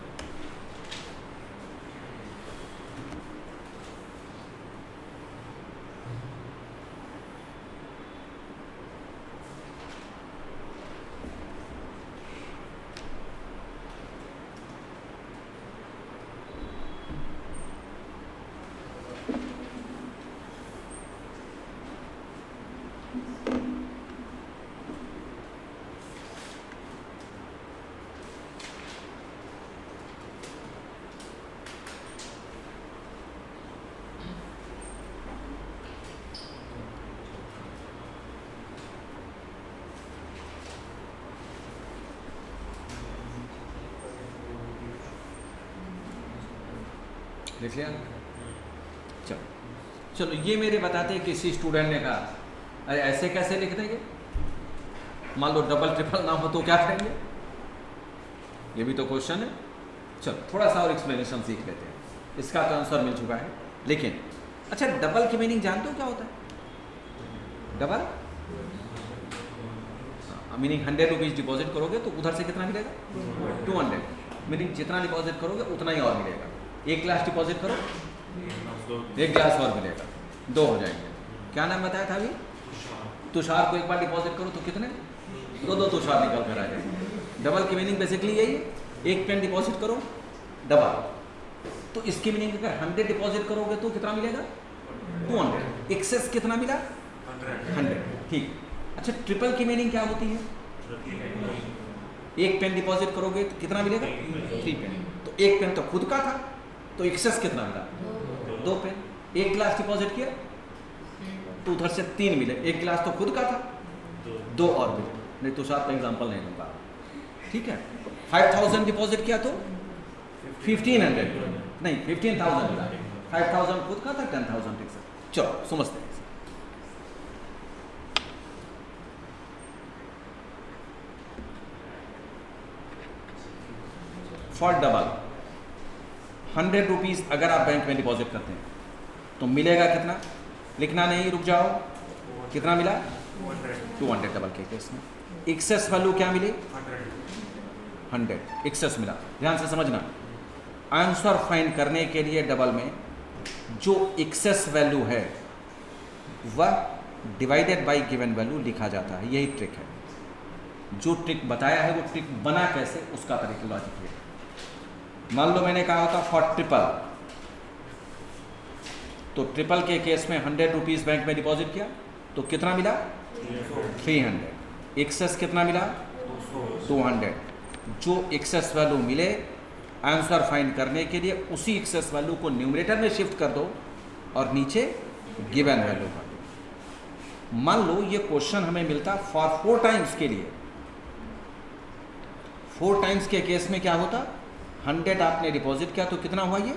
लिख लिया? चलो चलो, ये मेरे बताते हैं किसी स्टूडेंट ने कहा अरे ऐसे कैसे लिख देंगे, मान लो डबल ट्रिपल ना हो तो क्या करेंगे? ये भी तो क्वेश्चन है। चलो थोड़ा सा और एक्सप्लेनेशन सीख लेते हैं। इसका तो आंसर मिल चुका है, लेकिन अच्छा डबल की मीनिंग जानते हो क्या होता है? डबल मीनिंग 100 रुपीज़ डिपॉजिट करोगे तो उधर से कितना मिलेगा? 200। मीनिंग जितना डिपॉजिट करोगे उतना ही और मिलेगा। एक गिलास डिपॉजिट करो, एक गिलास और मिलेगा, 2 हो जाएंगे। क्या नाम बताया था अभी? तुषार को एक बार डिपॉजिट करो तो कितने? 2 तुषार निकल कर आ जाएंगे। डबल की मीनिंग बेसिकली यही है, एक पेन डिपॉजिट करो डबल। तो इसकी मीनिंग अगर 100 डिपॉजिट करोगे तो कितना मिलेगा? 200। एक्सेस कितना मिला? 100। ठीक। अच्छा ट्रिपल की मीनिंग क्या होती है? एक पेन डिपॉजिट करोगे तो कितना मिलेगा? 3 पेन। तो एक पेन तो खुद का था, तो एक्सेस कितना मिला? 2 पेन। एक गिलास डिपॉजिट किया तो उधर से 3 मिले, एक गिलास तो खुद का था, 2 और मिले। नहीं तो साथ एग्जाम्पल नहीं दूंगा, ठीक है? 5000 डिपॉजिट किया तो 1500 नहीं 15,000 मिला। 5000 खुद का था, 10,000 एक्सेस। चलो समझते हैं। फॉर डबल 100 रुपीज़ अगर आप बैंक में डिपॉजिट करते हैं तो मिलेगा कितना, लिखना नहीं, रुक जाओ, कितना मिला 200 डबल के केस में। एक्सेस वैल्यू क्या मिली 100 एक्सेस मिला। ध्यान से समझना, आंसर फाइंड करने के लिए डबल में जो एक्सेस वैल्यू है वह डिवाइडेड बाय गिवन वैल्यू लिखा जाता है। यही ट्रिक है, जो ट्रिक बताया है वो ट्रिक बना कैसे उसका तरीका लॉजिक है। मान लो मैंने कहा होता फॉर ट्रिपल, तो ट्रिपल के केस में 100 रुपीज़ बैंक में डिपॉजिट किया तो कितना मिला 300। एक्सेस कितना मिला 200। जो एक्सेस वैल्यू मिले आंसर फाइंड करने के लिए उसी एक्सेस वैल्यू को न्यूमरेटर में शिफ्ट कर दो और नीचे गिवन वैल्यू कर दो। मान लो ये क्वेश्चन हमें मिलता फॉर 4 टाइम्स के लिए। 4 टाइम्स के केस में क्या होता, 100 आपने डिपॉजिट किया तो कितना हुआ ये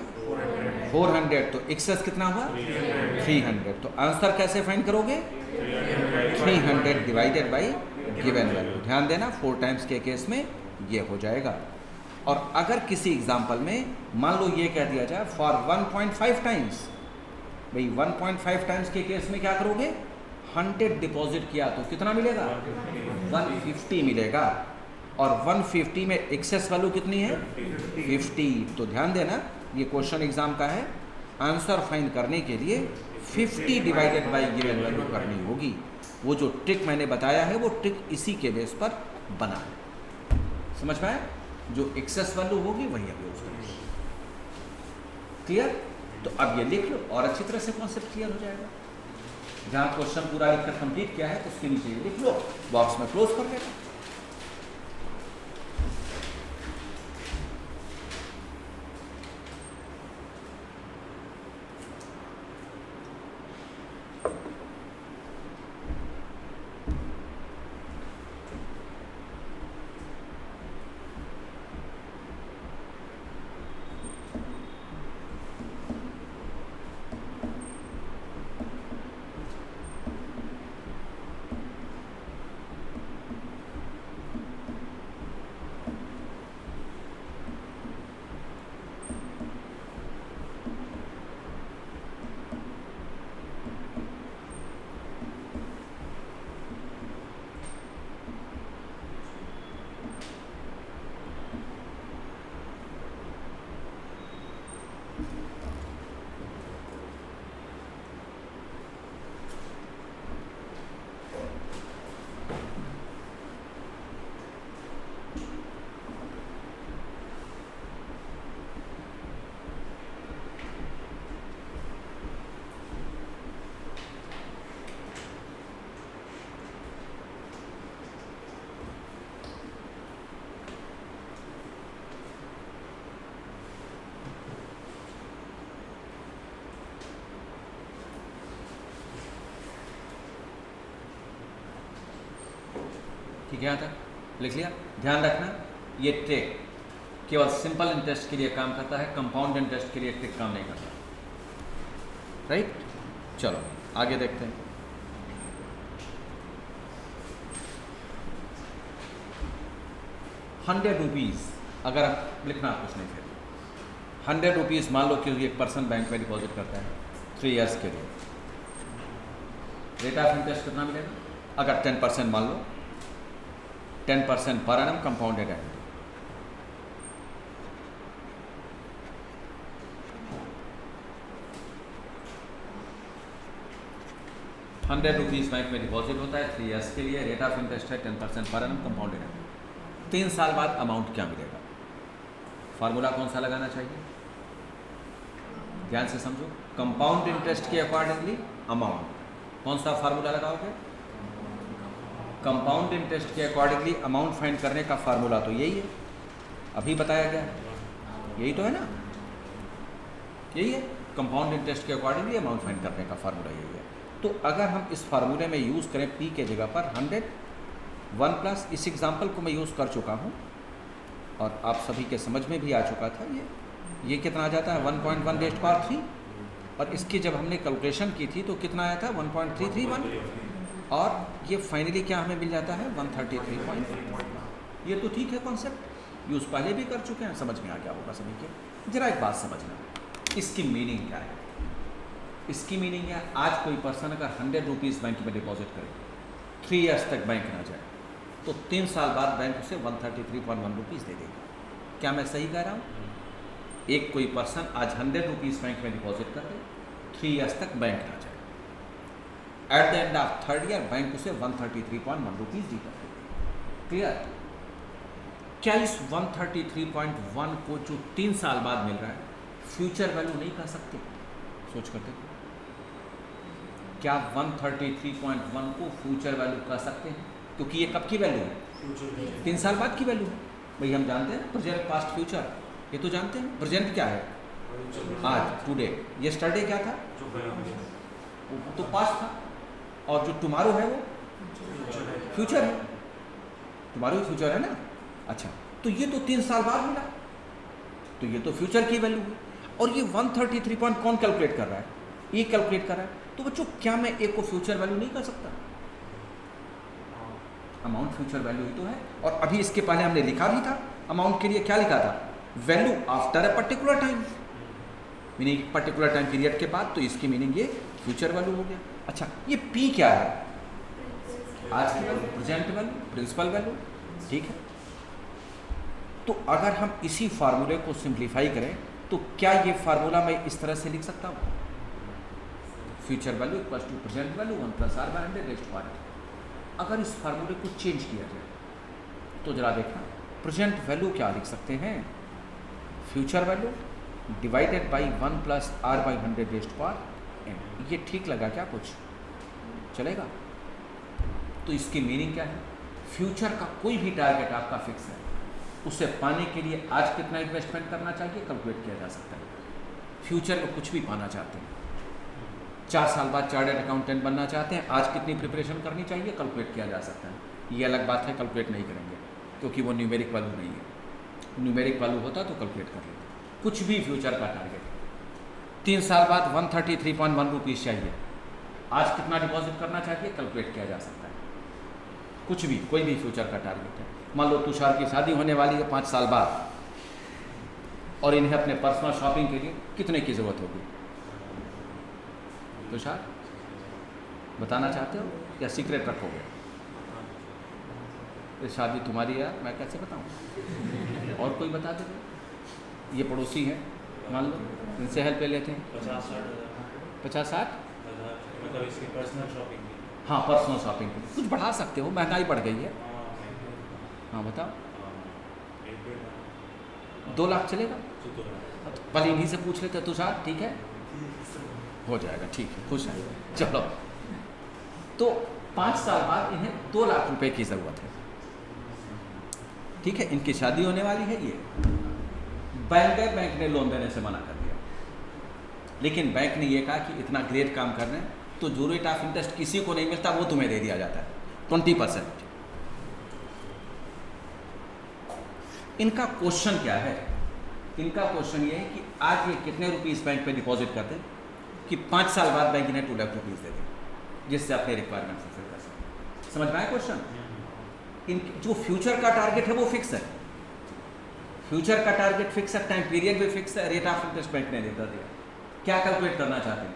400, तो एक्सेस कितना हुआ 300। तो आंसर कैसे फाइंड करोगे 300 डिवाइडेड बाई गिवन वैल्यू। ध्यान देना 4 टाइम्स के केस में ये हो जाएगा। और अगर किसी एग्जाम्पल में मान लो ये कह दिया जाए फॉर 1.5 टाइम्स, भाई 1.5 टाइम्स के केस में क्या करोगे, 100 डिपॉजिट किया तो कितना मिलेगा 150 मिलेगा, और 150 में एक्सेस वैल्यू कितनी है 50। तो ध्यान देना ये क्वेश्चन एग्जाम का है, आंसर फाइंड करने के लिए 50 डिवाइडेड बाई गिवन वैल्यू करनी होगी। वो जो ट्रिक मैंने बताया है वो ट्रिक इसी के बेस पर बना है। समझ पाए, जो एक्सेस वैल्यू होगी वही अभी यूज करेंगे। क्लियर, तो अब ये लिख लो और अच्छी तरह से कॉन्सेप्ट क्लियर हो जाएगा। जहाँ क्वेश्चन पूरा लिखकर कंप्लीट किया है उसके नीचे ये लिख लो, बॉक्स में क्लोज कर देना। ठीक है, यहाँ तक लिख लिया। ध्यान रखना ये ट्रिक केवल सिंपल इंटरेस्ट के लिए काम करता है, कंपाउंड इंटरेस्ट के लिए ट्रिक काम नहीं करता। राइट, चलो आगे देखते हैं। ₹100 अगर आप लिखना कुछ नहीं फिर ₹100 मान लो कि एक पर्सन बैंक में डिपॉजिट करता है 3 इयर्स के लिए, रेट ऑफ इंटरेस्ट कितना मिलेगा, अगर 10% मान लो, 10% पर एनम कंपाउंडेड है। ₹100 बैंक में डिपॉजिट होता है 3 इयर्स के लिए, रेट ऑफ इंटरेस्ट है 10% पर एनम कंपाउंडेड है। 3 साल बाद अमाउंट क्या मिलेगा, फार्मूला कौन सा लगाना चाहिए, ध्यान से समझो। कंपाउंड इंटरेस्ट के अकॉर्डिंगली अमाउंट, कौन सा फार्मूला लगाओगे, कंपाउंड इंटरेस्ट के अकॉर्डिंगली अमाउंट फाइंड करने का फार्मूला तो यही है, अभी बताया गया है, यही तो है ना, यही है। कंपाउंड इंटरेस्ट के अकॉर्डिंगली अमाउंट फाइंड करने का फार्मूला यही है। तो अगर हम इस फार्मूले में यूज़ करें पी के जगह पर 100 1 प्लस, इस एग्जाम्पल को मैं यूज़ कर चुका हूँ और आप सभी के समझ में भी आ चुका था। ये कितना आ जाता है 1.1 रेज़्ड पावर 3, और इसकी जब हमने कैलकुलेशन की थी तो कितना आया था 1.331, और ये फाइनली क्या हमें मिल जाता है 133 पॉइंट। ये तो ठीक है कॉन्सेप्ट, यूज़ पहले भी कर चुके हैं, समझ में आ गया होगा सभी के। जरा एक बात समझना, इसकी मीनिंग क्या है? इसकी मीनिंग है आज कोई पर्सन अगर 100 रुपीज़ बैंक में डिपॉजिट करे, 3 ईयर्स तक बैंक ना जाए, तो 3 साल बाद बैंक उसे 133.1 रुपीज़ दे देगा। क्या मैं सही कह रहा हूँ? एक कोई पर्सन आज 100 रुपीज़ बैंक में डिपॉजिट कर दे, 3 ईयर्स तक बैंक ना जाए, eight the end of 3rd year bank उसे 133.1 रुपीज़ दी कर देगी। क्लियर? क्या इस 133.1 को जो 3 साल बाद मिल रहा है फ्यूचर वैल्यू नहीं कह सकते? सोच कर देखो, क्या 133.1 को फ्यूचर वैल्यू कह सकते हैं? क्योंकि ये कब की वैल्यू है? 3 साल बाद की वैल्यू है। भाई हम जानते हैं प्रेजेंट, पास्ट, फ्यूचर, ये तो जानते हैं। प्रेजेंट क्या है? आज, टुडे। यस्टरडे क्या था? वो तो पास्ट था। और जो टुमारो है वो फ्यूचर है। टुमारो ही फ्यूचर है ना। अच्छा, तो ये तो 3 साल बाद मिला, तो ये तो फ्यूचर की वैल्यू है। और ये 133 पॉइंट कौन कैलकुलेट कर रहा है? ये कैलकुलेट कर रहा है। तो बच्चों क्या मैं एक को फ्यूचर वैल्यू नहीं कर सकता? अमाउंट फ्यूचर वैल्यू ही तो है। और अभी इसके पहले हमने लिखा भी था अमाउंट के लिए, क्या लिखा था? Value after a particular time, meaning particular time period के बाद, तो इसकी मीनिंग ये फ्यूचर वैल्यू हो गया। अच्छा, ये पी क्या है? आज की value, present value, principal value. ठीक है, तो अगर हम इसी फार्मूले को सिंप्लीफाई करें तो क्या ये फार्मूला मैं इस तरह से लिख सकता हूँ? Future value equal to present value 1 + r/100 अगर इस फार्मूले को चेंज किया जाए तो जरा देखना, प्रेजेंट वैल्यू क्या लिख सकते हैं? Future value divided by 1 + r/100 ये ठीक लगा क्या? कुछ चलेगा? तो इसकी मीनिंग क्या है? फ्यूचर का कोई भी टारगेट आपका फिक्स है, उसे पाने के लिए आज कितना इन्वेस्टमेंट करना चाहिए कैलकुलेट किया जा सकता है। फ्यूचर में कुछ भी पाना चाहते हैं, 4 साल बाद चार्टर्ड अकाउंटेंट बनना चाहते हैं, आज कितनी प्रिपरेशन करनी चाहिए कैलकुलेट किया जा सकता है। ये अलग बात है, कैलकुलेट नहीं करेंगे क्योंकि वो न्यूमेरिक वैल्यू नहीं है। न्यूमेरिक वैल्यू होता तो कैलकुलेट कर लेते। कुछ भी फ्यूचर का टारगेट, 3 साल बाद 133.1 रुपीज़ चाहिए, आज कितना डिपॉजिट करना चाहिए कैलकुलेट किया जा सकता है। कुछ भी, कोई भी फ्यूचर का टारगेट है। मान लो तुषार की शादी होने वाली है 5 साल बाद, और इन्हें अपने पर्सनल शॉपिंग के लिए कितने की ज़रूरत होगी? तुषार बताना चाहते हो या सीक्रेट रखोगे? ये शादी तुम्हारी है, मैं कैसे बताऊं? और कोई बता दे। ये पड़ोसी है, मान लो, इनसे हेल्प ले लेते हैं। 50-60 मतलब इसकी पर्सनल शॉपिंग। हाँ, पर्सनल शॉपिंग कुछ बढ़ा सकते हो, महंगाई बढ़ गई है। हाँ बताओ, 2 लाख चलेगा? पहले इन्हीं से पूछ लेते। तुषार ठीक है, हो जाएगा, ठीक है, खुश है। चलो, तो 5 साल बाद इन्हें 2 लाख रुपए की ज़रूरत है। ठीक है, इनकी शादी होने वाली है। ये बैंक ने लोन देने से मना कर दिया, लेकिन बैंक ने ये कहा कि इतना ग्रेट काम कर रहे हैं तो जो रेट ऑफ इंटरेस्ट किसी को नहीं मिलता वो तुम्हें दे दिया जाता है, 20%। इनका क्वेश्चन क्या है? इनका क्वेश्चन ये है कि आज ये कितने रुपीस बैंक पे डिपॉजिट करते हैं कि 5 साल बाद बैंक इन्हें 2 लाख रुपीज़ दे दें, जिससे अपने रिक्वायरमेंट फुलफिल कर सकें। समझ में आया क्वेश्चन? इन जो फ्यूचर का टारगेट है वो फिक्स है, फ्यूचर का टारगेट फिक्स है, टाइम पीरियड भी फिक्स है, रेट ऑफ इंटरेस्ट बैंक ने देता दिया। क्या कैलकुलेट करना चाहते हैं?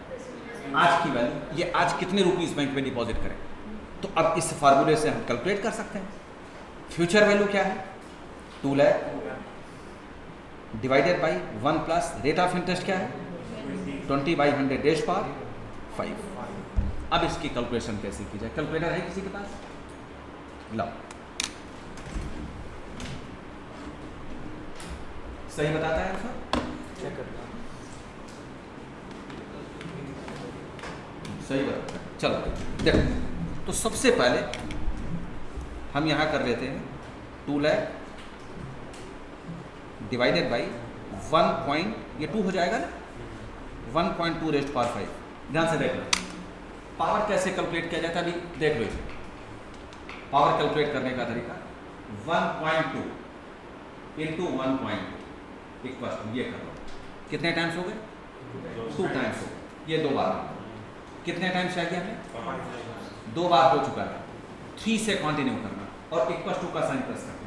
आज की वैल्यू, ये आज कितने रुपीस बैंक में डिपॉजिट करें। तो अब इस फार्मूले से हम कैलकुलेट कर सकते हैं। फ्यूचर वैल्यू क्या है? 2 lakh divided by 1 plus rate of interest क्या है? 20/100 अब इसकी कैलकुलेशन कैसे की जाए? कैलकुलेटर है किसी के पास? लाओ, सही बताता है आंसर? चेक करता हूँ। सही बताता है। चलो देखो, तो सबसे पहले हम यहाँ कर लेते हैं 2 लाख डिवाइडेड बाई 1 ये 2 हो जाएगा ना, 1.2 रेज़्ड पावर 5। ध्यान से देखना, पावर कैसे कैलकुलेट किया जाता है अभी देख लो इसे। पावर कैलकुलेट करने का तरीका 1.2 इंटू 1.2 इक्वल ये कर लो, कितने टाइम्स हो गए? 2 टाइम्स हो गए, ये 2 बार। कितने टाइम्स चाहिए हमें? 2 बार हो चुका है। 3 से कंटिन्यू करना और इक्वल टू का साइन प्रेस करना,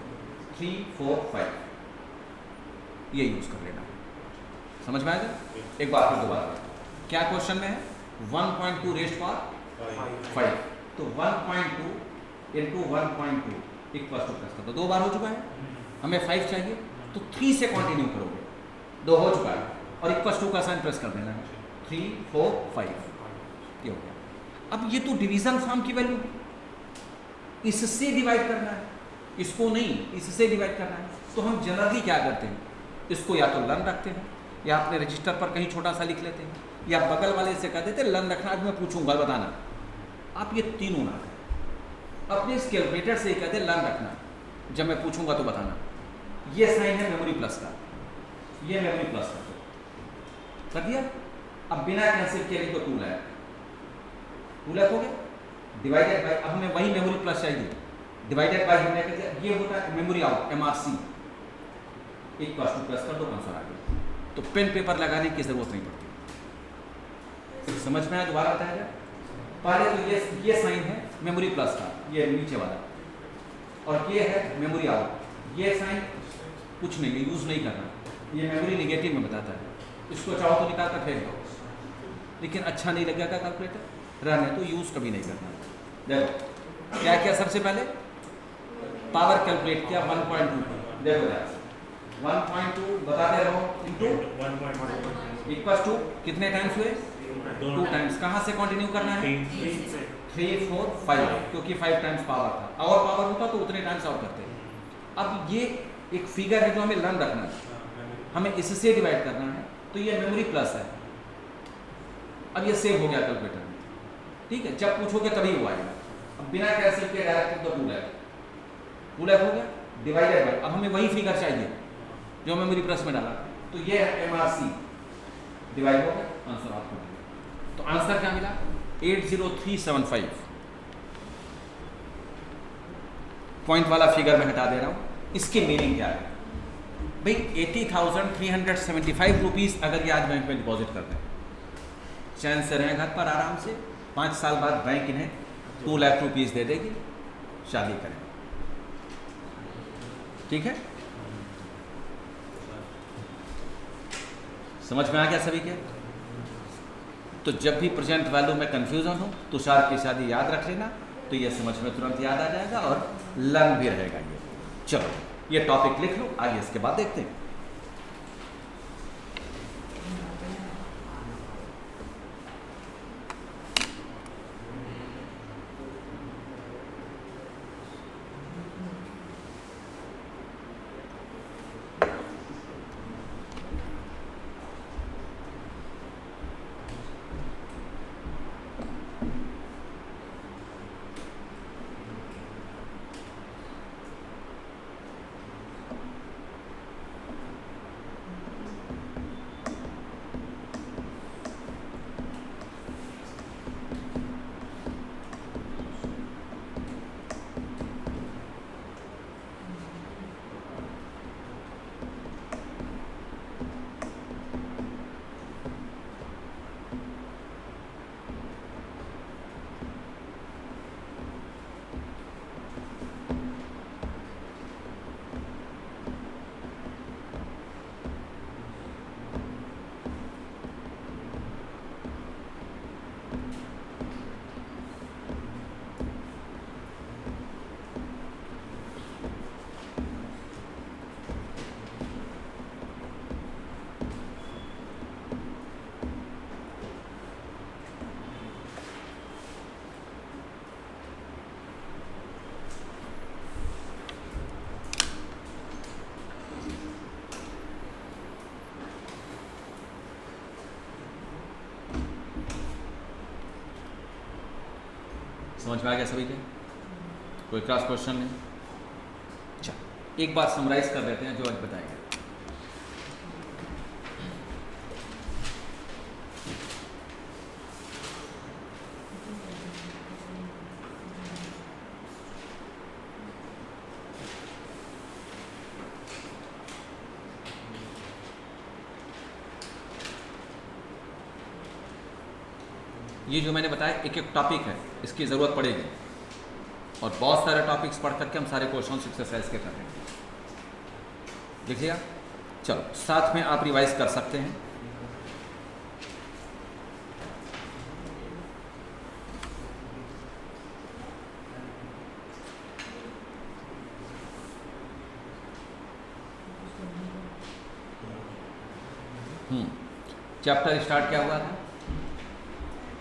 3 4 5 ये यूज़ कर लेना। समझ में आएगा? एक बार फिर दोबारा, क्या क्वेश्चन में है? 1.2 रेज़्ड पावर 5, तो 1.2 इंटू 1.2 इक्वल टू प्लस, तो 2 बार हो चुका है, हमें 5 चाहिए, तो 3 से कंटिन्यू करोगे, 2 हो चुका है, और इक्वल टू का साइन प्रेस कर देना है, 3 4 5, ये हो गया। अब ये तो डिवीजन फॉर्म की वैल्यू, इससे डिवाइड करना है, इसको नहीं, इससे डिवाइड करना है। तो हम जनरली क्या करते हैं, इसको या तो लन रखते हैं, या अपने रजिस्टर पर कहीं छोटा सा लिख लेते हैं, या बगल वाले से कह देते हैं लन रखना, आज मैं पूछूंगा बताना। आप ये तीनों ना करें, अपने इस कैलकुलेटर से कहते हैं लन रखना, जब मैं पूछूंगा तो बताना। ये साइन है मेमोरी प्लस का, ये मेमोरी प्लस का, कर दिया। अब बिना कैंसिल किए तो 2 लाख, 2 लाख हो गया, डिवाइडेड बाय, अब हमें वही मेमोरी प्लस चाहिए, डिवाइडेड बाय हमने कर दिया, ये होता है memory out MRC, equal two plus कर दो, आंसर आ गया। तो पेन पेपर लगाने की जरूरत नहीं पड़ती। समझ में आया? दोबारा बताया जाए। पहले तो ये साइन है मेमोरी प्लस का, ये नीचे वाला, और ये है मेमोरी आउट। ये साइन कुछ नहीं है, यूज़ नहीं करना, ये मेमोरी निगेटिव में बताता है, इसको चाहो तो निकाल कर फेंक दो, लेकिन अच्छा नहीं लगेगा कैलकुलेटर, रहने तो यूज़ कभी नहीं करना। देखो क्या किया, सबसे पहले पावर कैलकुलेट किया 1.2, देखो यार 1.2 बता दे रहा हूँ, इंटू 1.1 इक्वल टू कितने टाइम्स हुए? 2 टाइम्स। कहाँ से कंटिन्यू करना है? 3 4 5, क्योंकि 5 टाइम्स पावर था, और पावर होता तो उतने टाइम्स आउट करते। अब ये एक फिगर है जो हमें लन रखना है, हमें इससे डिवाइड करना है, तो ये मेमोरी प्लस है। अब ये सेव हो गया कैलकुलेटर में, ठीक है, जब पूछोगे तभी वो आएगा। अब बिना कैंसिल किए डायरेक्ट तो 2 लाख हो गया, डिवाइडेड बाय, अब हमें वही फिगर चाहिए जो मेमोरी प्लस में डाला, तो ये है MRC, डिवाइड हो गया, आंसर आपको मिल गया। तो आंसर क्या मिला? 80375। पॉइंट वाला फिगर मैं हटा दे रहा हूँ। इसकी मीनिंग क्या है भाई? 80,375 रुपीज़ अगर ये आज बैंक में डिपॉजिट कर दें, चैन से रहें घर पर आराम से, 5 साल बाद बैंक इन्हें 2 लाख रुपीज़ दे देगी, शादी करें, ठीक है? समझ में आ गया सभी के? तो जब भी प्रेजेंट वैल्यू में कंफ्यूजन हो, तुषार की शादी याद रख लेना, तो ये समझ में तुरंत याद आ जाएगा और लन भी रहेगा ये। चलो ये टॉपिक लिख लो, आगे इसके बाद देखते हैं। समझ में आ गया सभी के? कोई क्रॉस क्वेश्चन नहीं? अच्छा, एक बार समराइज कर लेते हैं जो आज बताएंगे। ये जो मैंने बताया एक एक टॉपिक है, इसकी ज़रूरत पड़ेगी, और बहुत सारे टॉपिक्स पढ़ करके हम सारे क्वेश्चन एक्सरसाइज के कर रहे हैं। देखिएगा चलो साथ में आप रिवाइज कर सकते हैं। चैप्टर स्टार्ट क्या हुआ था?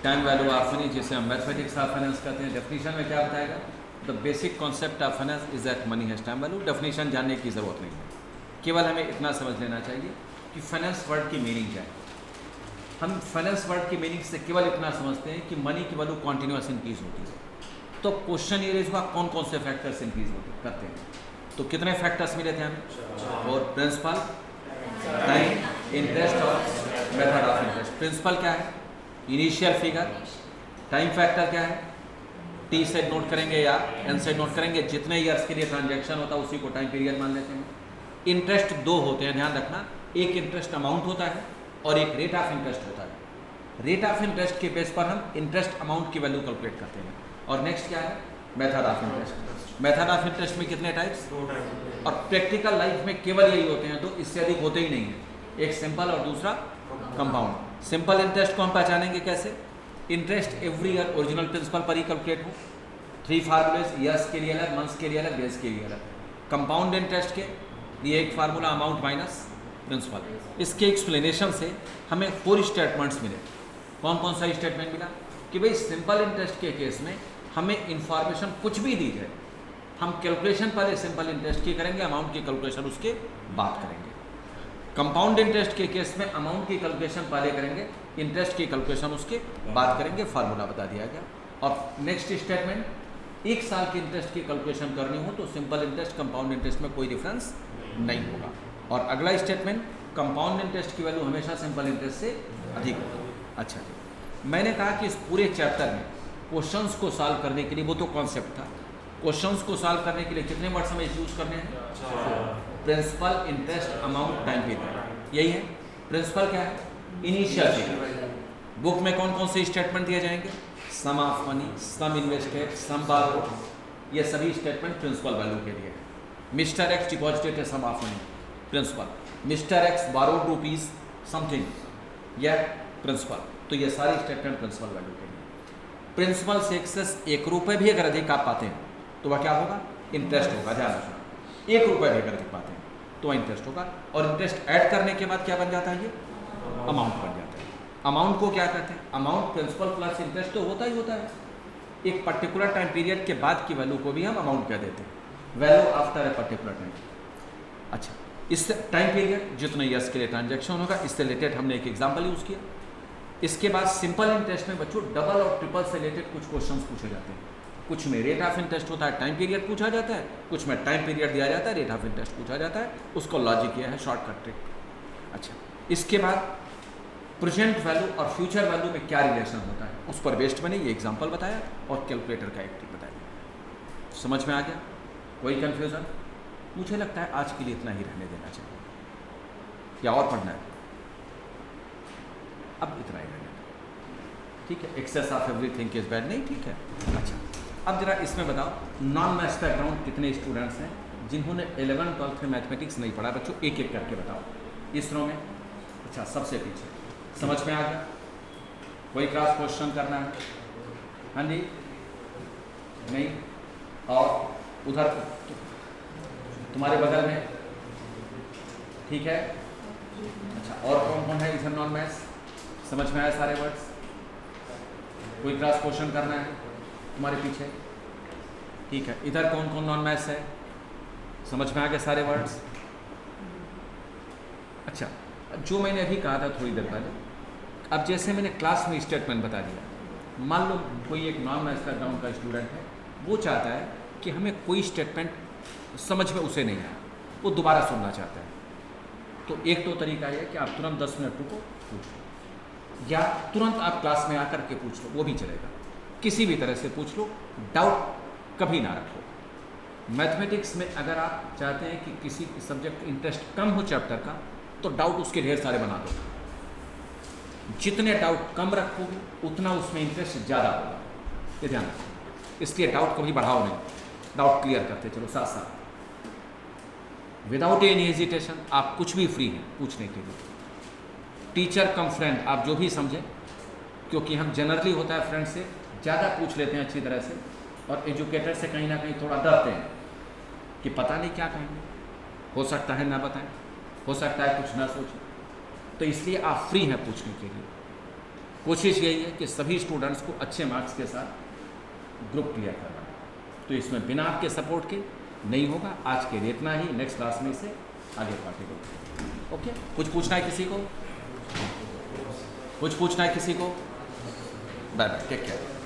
टाइम वैल्यू ऑफ मनी, जिसे हम मैथमेटिक्स ऑफ फाइनेंस कहते हैं। डेफिनेशन में क्या बताएगा? The basic concept of finance is that money has time value. Definition जानने की ज़रूरत नहीं है, केवल हमें इतना समझ लेना चाहिए कि फाइनेंस वर्ड की मीनिंग क्या है। हम फाइनेंस वर्ड की मीनिंग से केवल इतना समझते हैं कि मनी की वैल्यू कॉन्टिन्यूस इंक्रीज होती है। तो क्वेश्चन ये हुआ कौन कौन से फैक्टर्स इंक्रीज होते करते हैं? तो कितने फैक्टर्स मिले थे हमें? और प्रिंसिपल, टाइम, इंटरेस्ट और मेथड ऑफ इंटरेस्ट। प्रिंसिपल क्या है? Initial figure. टाइम फैक्टर क्या है? टी से नोट करेंगे या एन से नोट करेंगे, जितने ईयर्स के लिए ट्रांजैक्शन होता है उसी को टाइम पीरियड मान लेते हैं। इंटरेस्ट दो होते हैं, ध्यान रखना, एक इंटरेस्ट अमाउंट होता है और एक रेट ऑफ इंटरेस्ट होता है। रेट ऑफ इंटरेस्ट के बेस पर हम इंटरेस्ट अमाउंट की वैल्यू कैलकुलेट करते हैं। और नेक्स्ट क्या है? Method of interest. Method of interest में कितने टाइप्स? 2 टाइप। और प्रैक्टिकल लाइफ में केवल यही होते हैं, तो इससे अधिक होते ही नहीं है। एक सिंपल और दूसरा कंपाउंड। सिंपल इंटरेस्ट को हम पहचानेंगे कैसे? Interest every year original principal पर ही कैलकुलेट हो। 3 फार्मूलेज, ईयर्स के लिए अलग, मंथ्स के लिए अलग, डेज के लिए अलग। कंपाउंड इंटरेस्ट के लिए एक फार्मूला अमाउंट माइनस प्रिंसिपल। इसके एक्सप्लेनेशन से हमें 4 स्टेटमेंट्स मिले। कौन कौन सा स्टेटमेंट मिला? कि भाई सिंपल इंटरेस्ट के केस में हमें इंफॉर्मेशन कुछ भी दी जाए, हम कैलकुलेशन पहले सिंपल इंटरेस्ट की करेंगे, अमाउंट की कैलकुलेशन उसके बाद करेंगे। कंपाउंड इंटरेस्ट के केस में अमाउंट की कैलकुलेशन पहले करेंगे, इंटरेस्ट की कैलकुलेशन उसके बाद करेंगे। फार्मूला बता दिया गया। और नेक्स्ट स्टेटमेंट, 1 साल के इंटरेस्ट की कैलकुलेशन करनी हो तो सिंपल इंटरेस्ट कंपाउंड इंटरेस्ट में कोई डिफरेंस नहीं होगा। और अगला स्टेटमेंट, कंपाउंड इंटरेस्ट की वैल्यू हमेशा सिंपल इंटरेस्ट से अधिक होगी। अच्छा जी, मैंने कहा कि इस पूरे चैप्टर में क्वेश्चंस को सॉल्व करने के लिए, वो तो कॉन्सेप्ट था, क्वेश्चंस को सॉल्व करने के लिए कितने वर्ड्स हमें यूज करने हैं? Principal, interest, amount, time period. यही है। प्रिंसिपल क्या है? Initial figure. बुक में कौन कौन से स्टेटमेंट दिए जाएंगे? Sum of money, sum invested, sum borrowed. ये सभी स्टेटमेंट प्रिंसिपल वैल्यू के लिए है। मिस्टर एक्स डिपॉजिटेड है sum of money, principal. Mister X borrowed rupees something, यह प्रिंसिपल। तो ये सारे स्टेटमेंट प्रिंसिपल वैल्यू के लिए। प्रिंसिपल से एक्सेस 1 रुपये भी अगर अधिक आप पाते हैं तो वह क्या होगा? इंटरेस्ट होगा। ध्यान रखना, 1 रुपये भी अगर अधिक पाते हैं तो वह इंटरेस्ट होगा। और इंटरेस्ट ऐड करने के बाद क्या बन जाता है? ये अमाउंट बन जाता है। अमाउंट को क्या कहते हैं? अमाउंट प्रिंसिपल प्लस इंटरेस्ट तो होता ही होता है। एक पर्टिकुलर टाइम पीरियड के बाद की वैल्यू को भी हम अमाउंट कह देते हैं, value after a particular time. अच्छा, इस टाइम पीरियड जितने ईयर्स के लिए ट्रांजैक्शन होगा, इससे रिलेटेड हमने एक एग्जाम्पल यूज़ किया। इसके बाद सिंपल इंटरेस्ट में बच्चों डबल और ट्रिपल से रिलेटेड कुछ क्वेश्चंस पूछे जाते हैं। कुछ में रेट ऑफ इंटरेस्ट होता है, टाइम पीरियड पूछा जाता है, कुछ में टाइम पीरियड दिया जाता है, रेट ऑफ इंटरेस्ट पूछा जाता है। उसको लॉजिक यह है, शॉर्टकट ट्रिक। अच्छा, इसके बाद प्रेजेंट वैल्यू और फ्यूचर वैल्यू में क्या रिलेशन होता है, उस पर बेस्ड मैंने ये एग्जांपल बताया और कैलकुलेटर का एक ट्रिक बताया। समझ में आ गया? कोई कन्फ्यूज़न? मुझे लगता है आज के लिए इतना ही रहने देना चाहिए, या और पढ़ना है? अब इतना ही रहने दो, ठीक है। Excess of everything is bad नहीं, ठीक है। अच्छा, अब जरा इसमें बताओ, नॉन मैथ्स बैकग्राउंड कितने स्टूडेंट्स हैं जिन्होंने 11th 12th में मैथमेटिक्स नहीं पढ़ा? बच्चों एक एक करके बताओ इस रो में। अच्छा, सबसे पीछे। समझ में आ गया? कोई क्रॉस क्वेश्चन करना है? हाँ जी, नहीं? और उधर तुम्हारे बगल में, ठीक है। अच्छा, और कौन कौन है इधर नॉन मैथ्स? समझ में आया सारे वर्ड्स? कोई क्रॉस क्वेश्चन करना है तुम्हारे पीछे? ठीक है। इधर कौन कौन नॉन मैथ्स है? समझ में आ गए सारे वर्ड्स? अच्छा, जो मैंने अभी कहा था थोड़ी देर पहले, अब जैसे मैंने क्लास में स्टेटमेंट बता दिया, मान लो कोई एक नॉन मैथ्स बैकग्राउंड का स्टूडेंट है, वो चाहता है कि हमें कोई स्टेटमेंट समझ में उसे नहीं आया, वो दोबारा सुनना चाहता है। तो एक तो तरीका है कि आप तुरंत 10 मिनट रुको, पूछ लो, या तुरंत आप क्लास में आकर के पूछ लो, वो भी चलेगा। किसी भी तरह से पूछ लो, डाउट कभी ना रखो। मैथमेटिक्स में अगर आप चाहते हैं कि किसी सब्जेक्ट इंटरेस्ट कम हो चैप्टर का, तो डाउट उसके ढेर सारे बना दो। जितने डाउट कम रखोगे उतना उसमें इंटरेस्ट ज़्यादा होगा, ये ध्यान रखो। इसलिए डाउट कभी बढ़ाओ नहीं, डाउट क्लियर करते चलो साथ साथ। विदाउट एनी हेजिटेशन आप कुछ भी फ्री हैं पूछने के लिए। टीचर कम फ्रेंड, आप जो भी समझें, क्योंकि हम जनरली होता है फ्रेंड से ज़्यादा पूछ लेते हैं अच्छी तरह से, और एजुकेटर से कहीं ना कहीं थोड़ा डरते हैं कि पता नहीं क्या कहेंगे, हो सकता है ना बताएं, हो सकता है कुछ ना सोचें। तो इसलिए आप फ्री हैं पूछने के लिए। कोशिश यही है कि सभी स्टूडेंट्स को अच्छे मार्क्स के साथ ग्रुप क्लियर करना। तो इसमें बिना आपके सपोर्ट के नहीं होगा। आज के लिए इतना ही, नेक्स्ट क्लास में इसे आगे पार्टी करो। ओके, कुछ पूछना है किसी को? कुछ पूछना है किसी को? Bye bye, take care.